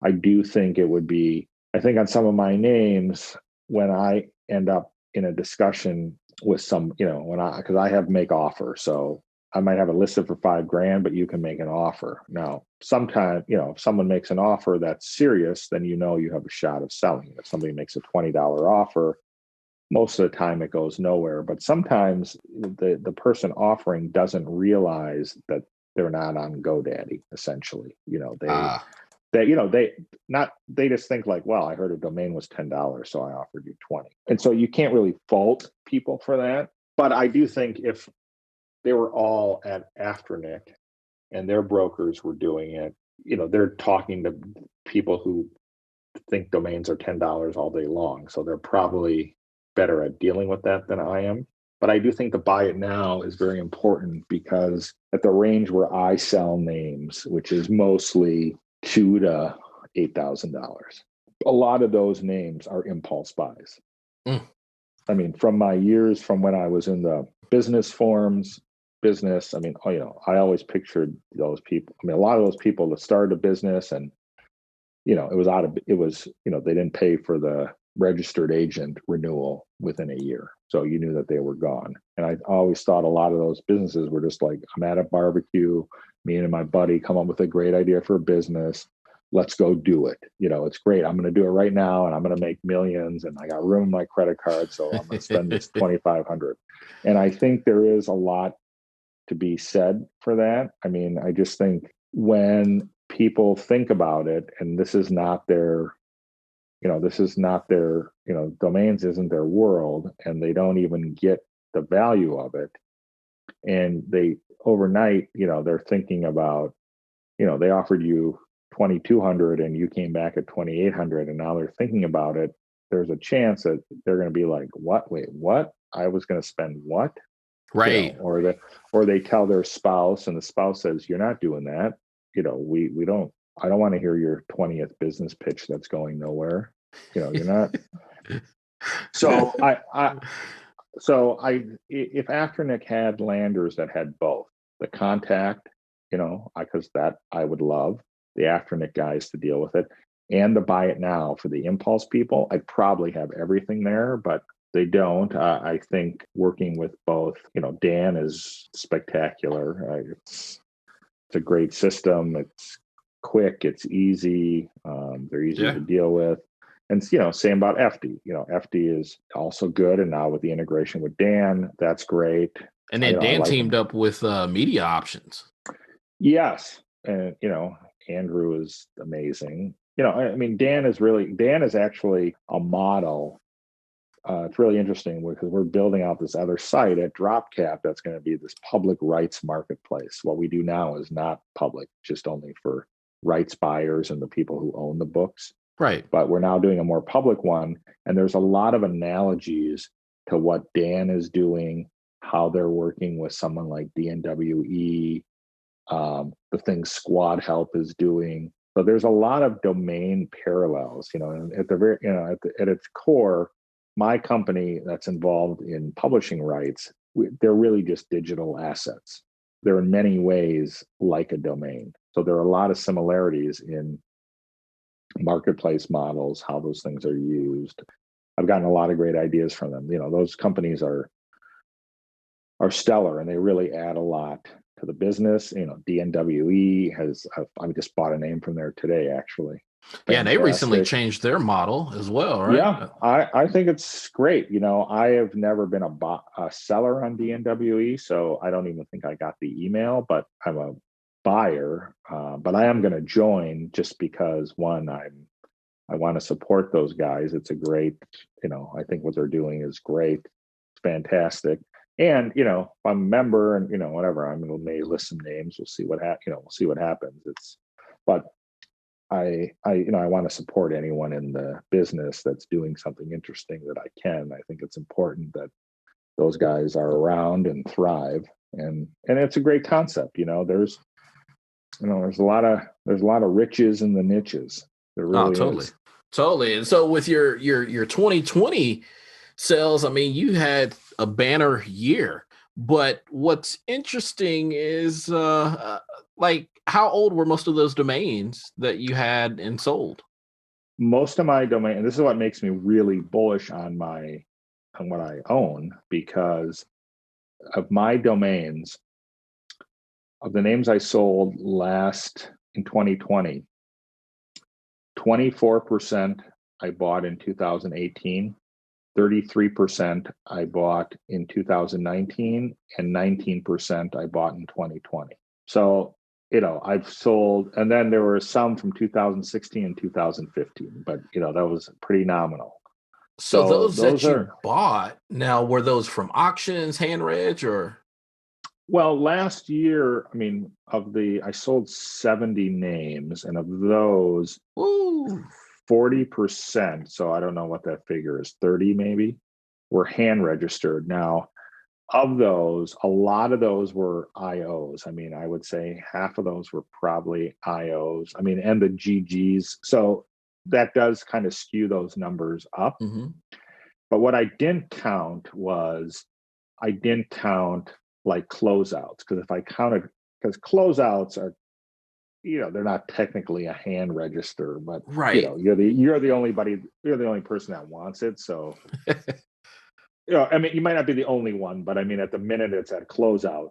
I do think it would be, I think on some of my names, when I end up in a discussion with some, because I have make offer. So I might have it listed for $5,000, but you can make an offer. Now, sometimes, if someone makes an offer that's serious, then you have a shot of selling. If somebody makes a $20 offer, most of the time it goes nowhere. But sometimes the person offering doesn't realize that they're not on GoDaddy, essentially. They just think like, well, I heard a domain was $10, so I offered you 20. And so you can't really fault people for that. But I do think if they were all at Afternic and their brokers were doing it, they're talking to people who think domains are $10 all day long. So they're probably better at dealing with that than I am. But I do think the buy it now is very important because at the range where I sell names, which is mostly $2,000 to $8,000, a lot of those names are impulse buys. I mean, from my years from when I was in the business forums, I mean, I always pictured those people. I mean, a lot of those people that started a business and, they didn't pay for the registered agent renewal within a year. So you knew that they were gone. And I always thought a lot of those businesses were just like, I'm at a barbecue, me and my buddy come up with a great idea for a business. Let's go do it. It's great. I'm going to do it right now and I'm going to make millions and I got room in my credit card. So I'm going to spend this $2,500. And I think there is a lot to be said for that. I mean, I just think when people think about it, and this is not their, domains isn't their world, and they don't even get the value of it. And they overnight, they're thinking about, they offered you 2,200 and you came back at 2,800, and now they're thinking about it. There's a chance that they're going to be like, what? Wait, what? I was going to spend what? Right. Or they tell their spouse and the spouse says, you're not doing that. I don't want to hear your 20th business pitch that's going nowhere. You're not. So So if Afternic had landers that had both the contact, because that I would love the Afternic guys to deal with it, and the buy it now for the impulse people, I'd probably have everything there, but they don't. I think working with both, Dan is spectacular. It's a great system. It's quick. It's easy. They're easy Yeah. to deal with. And same about FD. FD is also good, and now with the integration with Dan, that's great. And then Dan like teamed up with Media Options. Yes, and Andrew is amazing. Dan is actually a model. It's really interesting because we're building out this other site at DropCap that's going to be this public rights marketplace. What we do now is not public, just only for rights buyers and the people who own the books. Right. But we're now doing a more public one, and there's a lot of analogies to what Dan is doing, how they're working with someone like DNWE, the things Squad Help is doing. So there's a lot of domain parallels, and at the very, at its core, my company that's involved in publishing rights, they're really just digital assets. They're in many ways like a domain. So there are a lot of similarities in marketplace models, how those things are used. I've gotten a lot of great ideas from them. Those companies are stellar, and they really add a lot to the business. DNWE I just bought a name from there today, actually. Fantastic. Yeah, they recently changed their model as well, right? Yeah, I think it's great. I have never been a seller on DNWE, so I don't even think I got the email, but I'm a buyer. But I am going to join just because, one, I want to support those guys. It's a great, I think what they're doing is great. It's fantastic. And if I'm a member and whatever, I may list some names. We'll see what we'll see what happens. But I want to support anyone in the business that's doing something interesting that I can. I think it's important that those guys are around and thrive. And it's a great concept. There's a lot of riches in the niches. There really totally. is. Totally. And so with your 2020 sales, you had a banner year, but what's interesting is how old were most of those domains that you had and sold? Most of my domain, and this is what makes me really bullish on what I own, because of my domains, of the names I sold in 2020, 24% I bought in 2018, 33% I bought in 2019, and 19% I bought in 2020. So, I've sold, and then there were some from 2016 and 2015, but that was pretty nominal. So those that you bought, now, were those from auctions, hand reg, or? Well, last year, I sold 70 names, and of those, 40%, so I don't know what that figure is, 30 maybe, were hand registered. Now, of those, a lot of those were IOs. I would say half of those were probably IOs. And the GGs. So that does kind of skew those numbers up. Mm-hmm. But what I didn't count like closeouts, because closeouts are, they're not technically a hand register, but right. You're the only person that wants it. So you might not be the only one, but at the minute it's at closeout,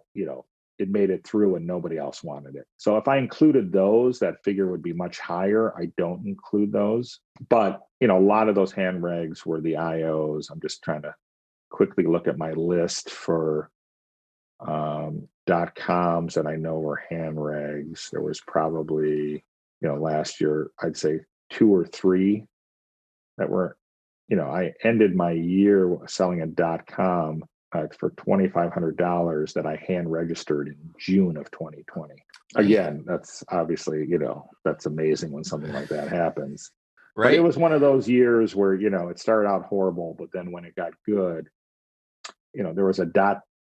it made it through and nobody else wanted it. So if I included those, that figure would be much higher. I don't include those, but a lot of those hand regs were the IOs. I'm just trying to quickly look at my list for .coms that I know were hand regs. There was probably, last year, I'd say 2 or 3 that were, I ended my year selling a .com for $2,500 that I hand registered in June of 2020. Again, that's obviously, that's amazing when something like that happens. Right. But it was one of those years where, it started out horrible, but then when it got good, there was a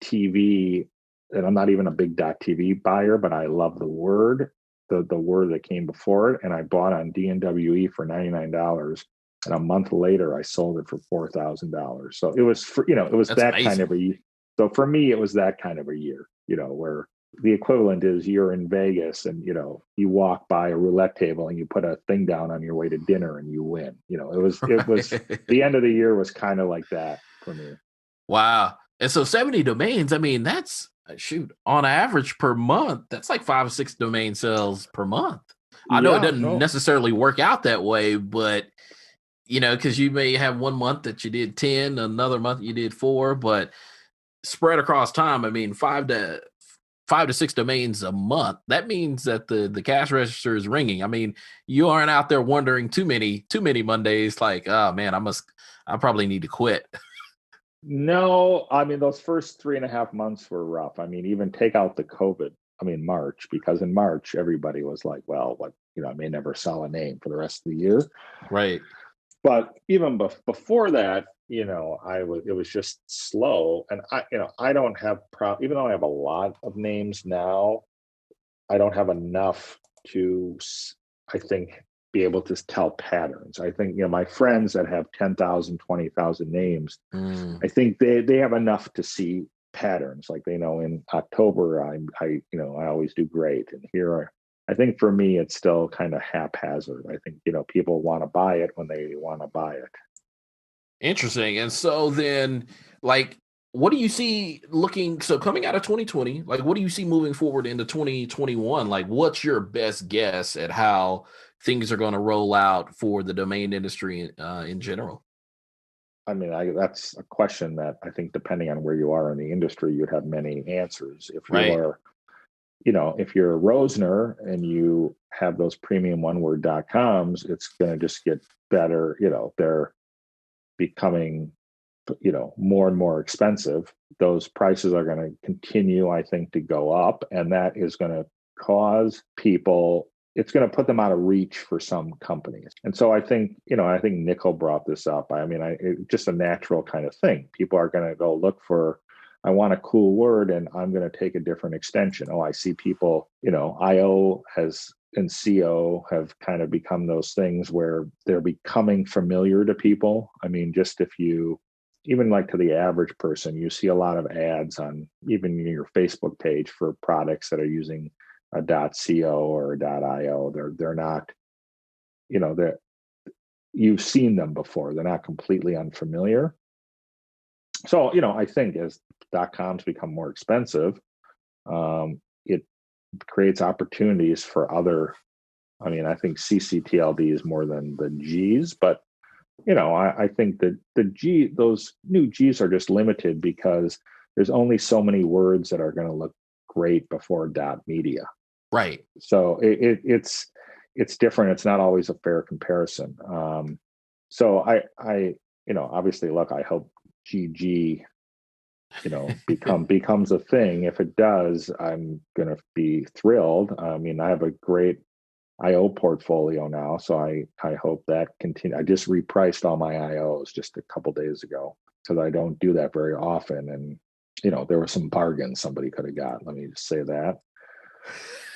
.tv, and I'm not even a big .tv buyer, but I love the word, the word that came before it, and I bought on DNWE for $99. And a month later, I sold it for $4,000. So it was it was That's that kind amazing. of a year. So for me, it was that kind of a year, where the equivalent is you're in Vegas and, you walk by a roulette table and you put a thing down on your way to dinner and you win. It was Right. the end of the year was kind of like that for me. Wow. And so 70 domains, I mean, that's shoot, on average per month, that's like 5 or 6 domain sales per month. I know it Yeah, doesn't no, necessarily work out that way, but because you may have one month that you did 10, another month you did 4, but spread across time, I mean, 5 to 6 domains a month. That means that the cash register is ringing. I mean, you aren't out there wondering too many Mondays like, oh man, I probably need to quit. no. I mean, those first 3.5 months were rough. I mean, even take out the COVID. I mean, March, because in March everybody was like, well, what, I may never sell a name for the rest of the year. Right. But even before that, it was just slow. And I don't have even though I have a lot of names now, I don't have enough to, I think, be able to tell patterns. I think, my friends that have 10,000, 20,000 names, Mm. I think they have enough to see patterns. Like they know in October, I always do great. And here, I think for me, it's still kind of haphazard. I think, people want to buy it when they want to buy it. Interesting. And so then, like, what do you see looking so coming out of 2020? Like, what do you see moving forward into 2021? Like, what's your best guess at how things are going to roll out for the domain industry in general? I mean, that's a question that I think, depending on where you are in the industry, you'd have many answers. Right. If you're a Rosner and you have those premium one word.coms, it's going to just get better. They're becoming, more and more expensive. Those prices are going to continue, I think, to go up. And that is going to cause people, it's going to put them out of reach for some companies. And so I think Nickel brought this up. I mean, it's just a natural kind of thing. People are going to go look for, I want a cool word and I'm going to take a different extension. Oh, I see people, IO has and CO have kind of become those things where they're becoming familiar to people. I mean, just if you, even like to the average person, you see a lot of ads on even your Facebook page for products that are using a .co or a .io. They're not, they're, you've seen them before. They're not completely unfamiliar. So, I think as .coms become more expensive, it creates opportunities for other. I mean, I think ccTLD is more than the G's, but I think that those new G's are just limited because there's only so many words that are going to look great before .media. Right. So it's different. It's not always a fair comparison. So obviously, look, I hope GG becomes a thing. If it does, I'm gonna be thrilled. I mean, I have a great IO portfolio now, so I hope that continue. I just repriced all my IOs just a couple days ago because I don't do that very often, and there were some bargains somebody could have got. Let me just say that.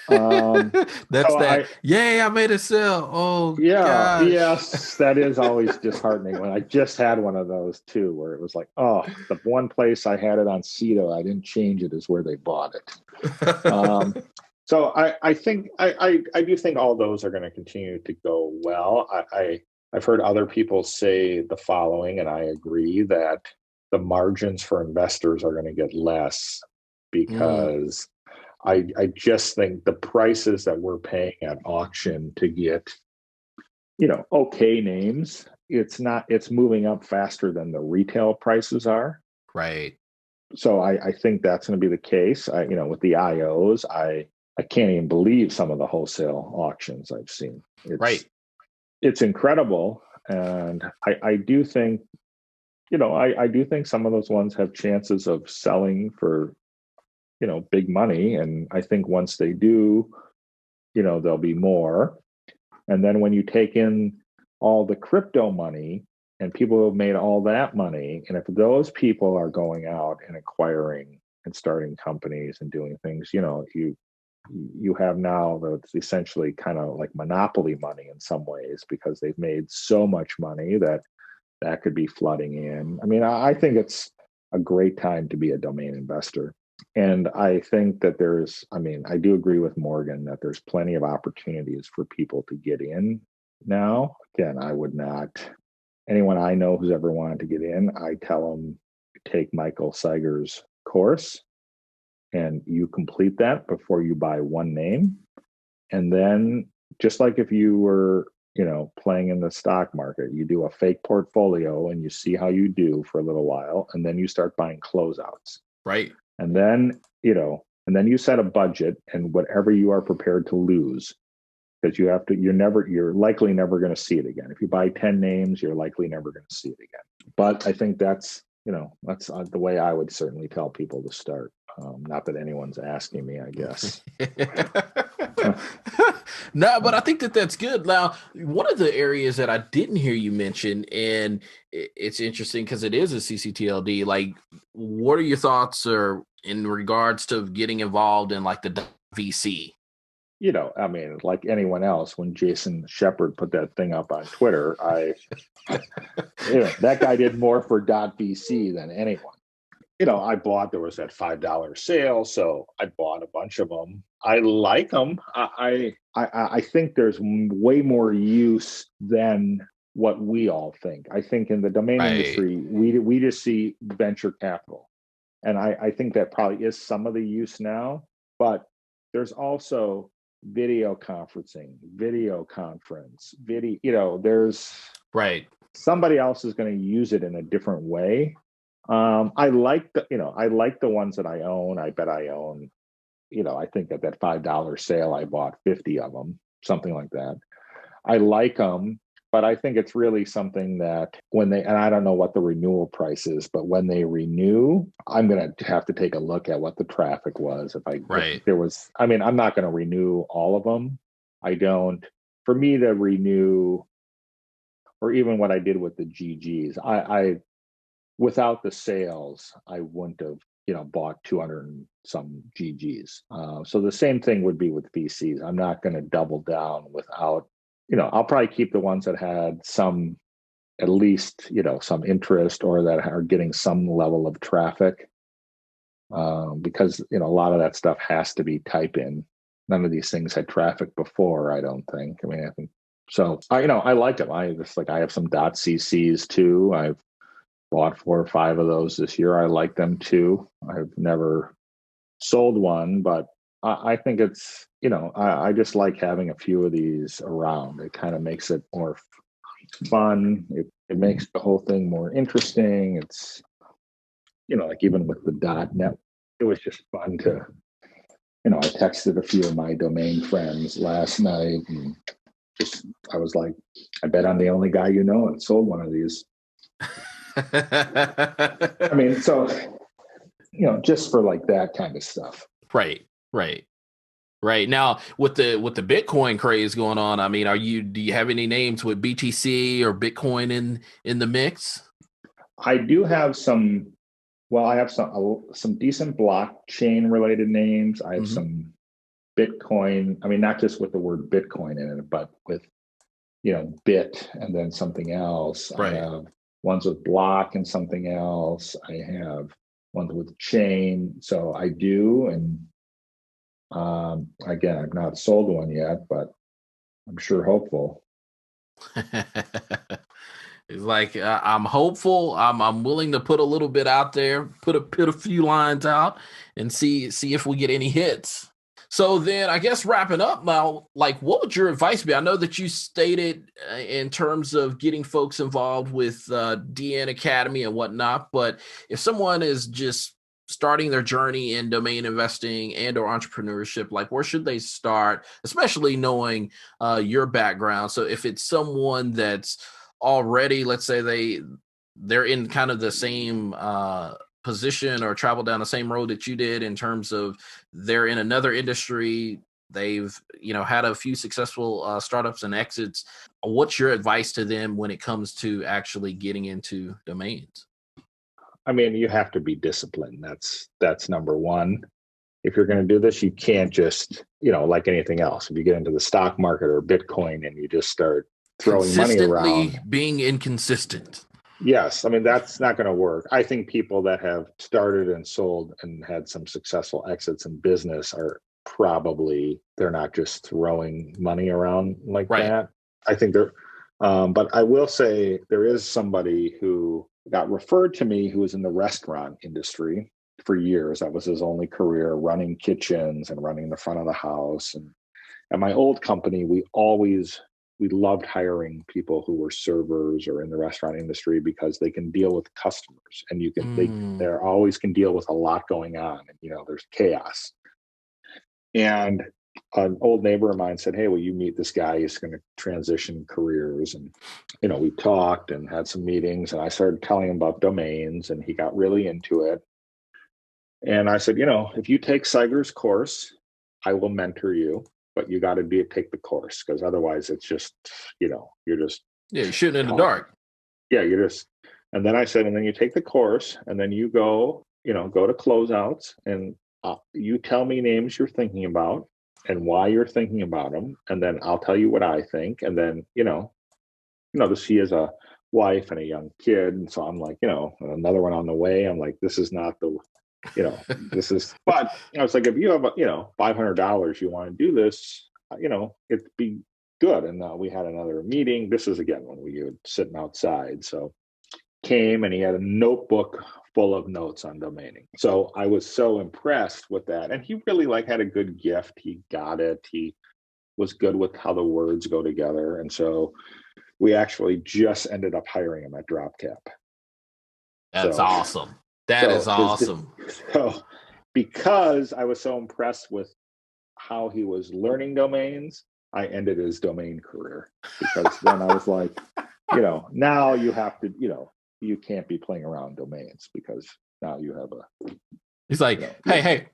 That's So that. Yay, I made a sale. Oh yeah, gosh. yes, that is always disheartening. When I just had one of those too, where it was like, oh, the one place I had it on Cedo, I didn't change it, is where they bought it. So I think I do think all those are going to continue to go well. I've heard other people say the following, and I agree that the margins for investors are going to get less Mm, because I just think the prices that we're paying at auction to get, okay names, it's moving up faster than the retail prices are. right. So I think that's going to be the case. With the IOs, I can't even believe some of the wholesale auctions I've seen. Right. It's incredible. And I do think, I do think some of those ones have chances of selling for, big money. And I think once they do, there'll be more. And then when you take in all the crypto money and people who have made all that money, and if those people are going out and acquiring and starting companies and doing things, you have now that's essentially kind of like monopoly money in some ways, because they've made so much money that could be flooding in. I mean, I think it's a great time to be a domain investor. And I think that I do agree with Morgan that there's plenty of opportunities for people to get in now. Again, I would not, anyone I know who's ever wanted to get in, I tell them, take Michael Seiger's course and you complete that before you buy one name. And then just like if you were, playing in the stock market, you do a fake portfolio and you see how you do for a little while, and then you start buying closeouts. Right. And then, you set a budget and whatever you are prepared to lose, because you're likely never going to see it again. If you buy 10 names, you're likely never going to see it again. But I think that's the way I would certainly tell people to start. Not that anyone's asking me, I guess. No, but I think that's good. Now, one of the areas that I didn't hear you mention, and it's interesting because it is a ccTLD, like, what are your thoughts in regards to getting involved in like the VC? Like anyone else, when Jason Shepard put that thing up on Twitter, that guy did more for .vc than anyone. There was that $5 sale, so I bought a bunch of them. I like them. I think there's way more use than what we all think. I think in the domain industry, we just see venture capital. And I think that probably is some of the use now, but there's also video conferencing, video conference, there's somebody else is going to use it in a different way. I like the ones that I own. I bet I own, I think at that $5 sale, I bought 50 of them, something like that. I like them, but I think it's really something that and I don't know what the renewal price is, but when they renew, I'm going to have to take a look at what the traffic was. If there was, I'm not going to renew all of them. For me to renew, or even what I did with the GGs, without the sales, I wouldn't have, bought 200 and some GGs. So the same thing would be with VCs. I'm not going to double down without, I'll probably keep the ones that had some, at least, some interest, or that are getting some level of traffic. Because, a lot of that stuff has to be type in. None of these things had traffic before, I don't think. I think so. I like them. I have some .cc's too. I've bought 4 or 5 of those this year. I like them too. I've never sold one, but I think it's, I just like having a few of these around. It kind of makes it more fun. It makes the whole thing more interesting. It's, like even with the .net, it was just fun to, I texted a few of my domain friends last night, and I was like, I bet I'm the only guy that sold one of these. So, just for like that kind of stuff. Right. Now, with the Bitcoin craze going on, do you have any names with BTC or Bitcoin in the mix? I do have some. Well, I have some decent blockchain related names. I have some Bitcoin. Not just with the word Bitcoin in it, but with, bit and then something else. Right. I have ones with block and something else. I have ones with chain. So I do. And again, I've not sold one yet, but I'm sure hopeful. It's like, I'm hopeful. I'm willing to put a little bit out there, put a few lines out, and see if we get any hits. So then, I guess wrapping up now, like, what would your advice be? I know that you stated in terms of getting folks involved with DN Academy and whatnot, but if someone is just starting their journey in domain investing and or entrepreneurship, like, where should they start, especially knowing your background? So if it's someone that's already, let's say they're in kind of the same position or travel down the same road that you did, in terms of they're in another industry, they've had a few successful startups and exits, what's your advice to them when it comes to actually getting into domains? You have to be disciplined. That's number one. if you're going to do this, you can't just, like anything else. If you get into the stock market or Bitcoin and you just start throwing money around, consistently being inconsistent. yes, I mean, that's not going to work. I think people that have started and sold and had some successful exits in business they're not just throwing money around like Right. that. I think but I will say there is somebody who got referred to me who was in the restaurant industry for years. That was his only career, running kitchens and running the front of the house. And at my old company, we loved hiring people who were servers or in the restaurant industry because they can deal with customers, and they always can deal with a lot going on, and there's chaos. And an old neighbor of mine said, "Hey, will you meet this guy? He's going to transition careers." And we talked and had some meetings, and I started telling him about domains, and he got really into it. And I said, if you take Seiger's course, I will mentor you, but you got to take the course, because otherwise it's just, you're just you're shooting in the dark. Yeah, and then I said, and then you take the course, and then you go to closeouts, and you tell me names you're thinking about and why you're thinking about them, and then I'll tell you what I think, and then he has a wife and a young kid, and so I'm like, another one on the way. I'm like, this is not the this is, but I was like, if you have $500 you want to do this, it'd be good. And we had another meeting. This is again when we were sitting outside. So came, and he had a notebook full of notes on domaining. So I was so impressed with that. And he really had a good gift. He got it. He was good with how the words go together. And so we actually just ended up hiring him at DropCap. That's awesome. That is awesome. So because I was so impressed with how he was learning domains, I ended his domain career, because then I was like, now you have to, you can't be playing around domains, because now you have He's like, hey,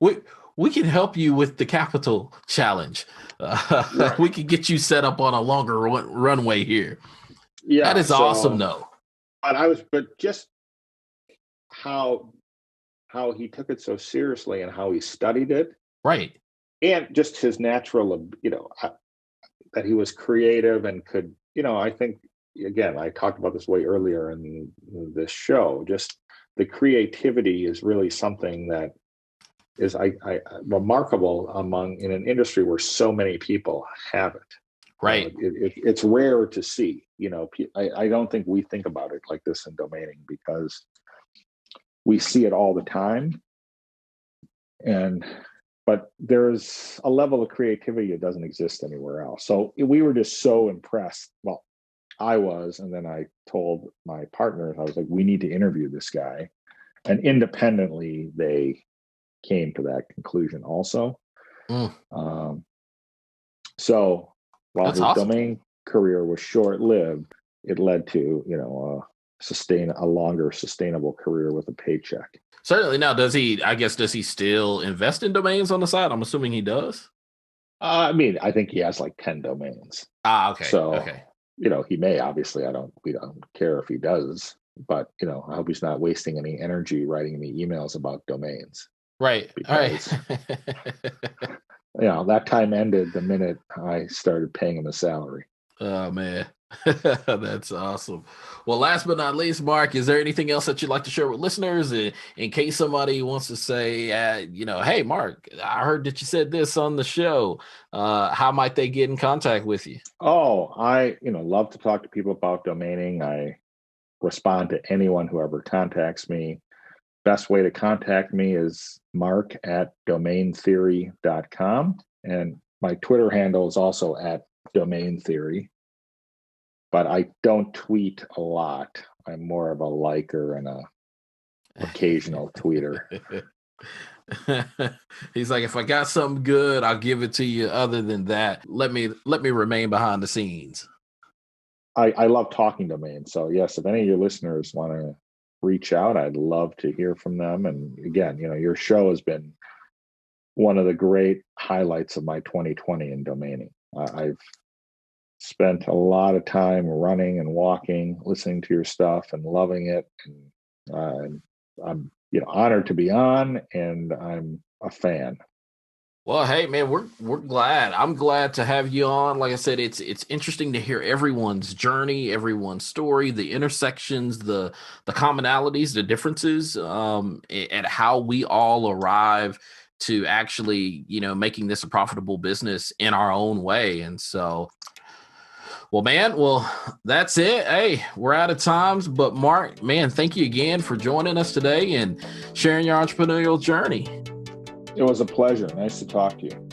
we can help you with the capital challenge. Right. We can get you set up on a longer runway here. Yeah, that is awesome, though. But just how he took it so seriously and how he studied it, right, and just his natural, that he was creative and could, I think, again, I talked about this way earlier in this show, just the creativity is really something that is remarkable in an industry where so many people have it. Right. It's rare to see. I don't think we think about it like this in domaining, because we see it all the time. But there's a level of creativity that doesn't exist anywhere else. So we were just so impressed. Well, I was, and then I told my partners, I was like, we need to interview this guy. And independently, they came to that conclusion also. So while That's his awesome. Domain career was short-lived, it led to, a longer sustainable career with a paycheck. Certainly. Now, does he still invest in domains on the side? I'm assuming he does. I think he has like 10 domains. Okay. So, okay. He may, obviously, we don't care if he does, but, I hope he's not wasting any energy writing me emails about domains. Right. Because, that time ended the minute I started paying him a salary. Oh, man. That's awesome. Well, last but not least, Mark, is there anything else that you'd like to share with listeners in case somebody wants to say, hey, Mark, I heard that you said this on the show. How might they get in contact with you? Oh, I, love to talk to people about domaining. I respond to anyone who ever contacts me. Best way to contact me is mark@domaintheory.com. And my Twitter handle is also @domaintheory. But I don't tweet a lot. I'm more of a liker and a occasional tweeter. He's like, if I got something good, I'll give it to you. Other than that, let me remain behind the scenes. I love talking domains. So yes, if any of your listeners want to reach out, I'd love to hear from them. And again, your show has been one of the great highlights of my 2020 in domaining. I've spent a lot of time running and walking, listening to your stuff and loving it. And I'm honored to be on, and I'm a fan. Well, hey man, we're glad. I'm glad to have you on. Like I said, it's interesting to hear everyone's journey, everyone's story, the intersections, the commonalities, the differences, and how we all arrive to actually, making this a profitable business in our own way. And so, well, man, that's it. Hey, we're out of times, but Mark, man, thank you again for joining us today and sharing your entrepreneurial journey. It was a pleasure. Nice to talk to you.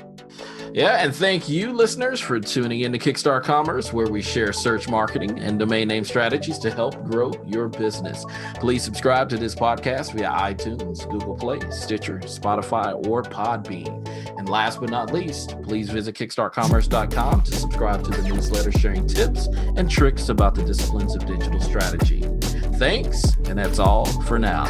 Yeah, and thank you, listeners, for tuning in to Kickstart Commerce, where we share search marketing and domain name strategies to help grow your business. Please subscribe to this podcast via iTunes, Google Play, Stitcher, Spotify, or Podbean. And last but not least, please visit kickstartcommerce.com to subscribe to the newsletter sharing tips and tricks about the disciplines of digital strategy. Thanks, and that's all for now.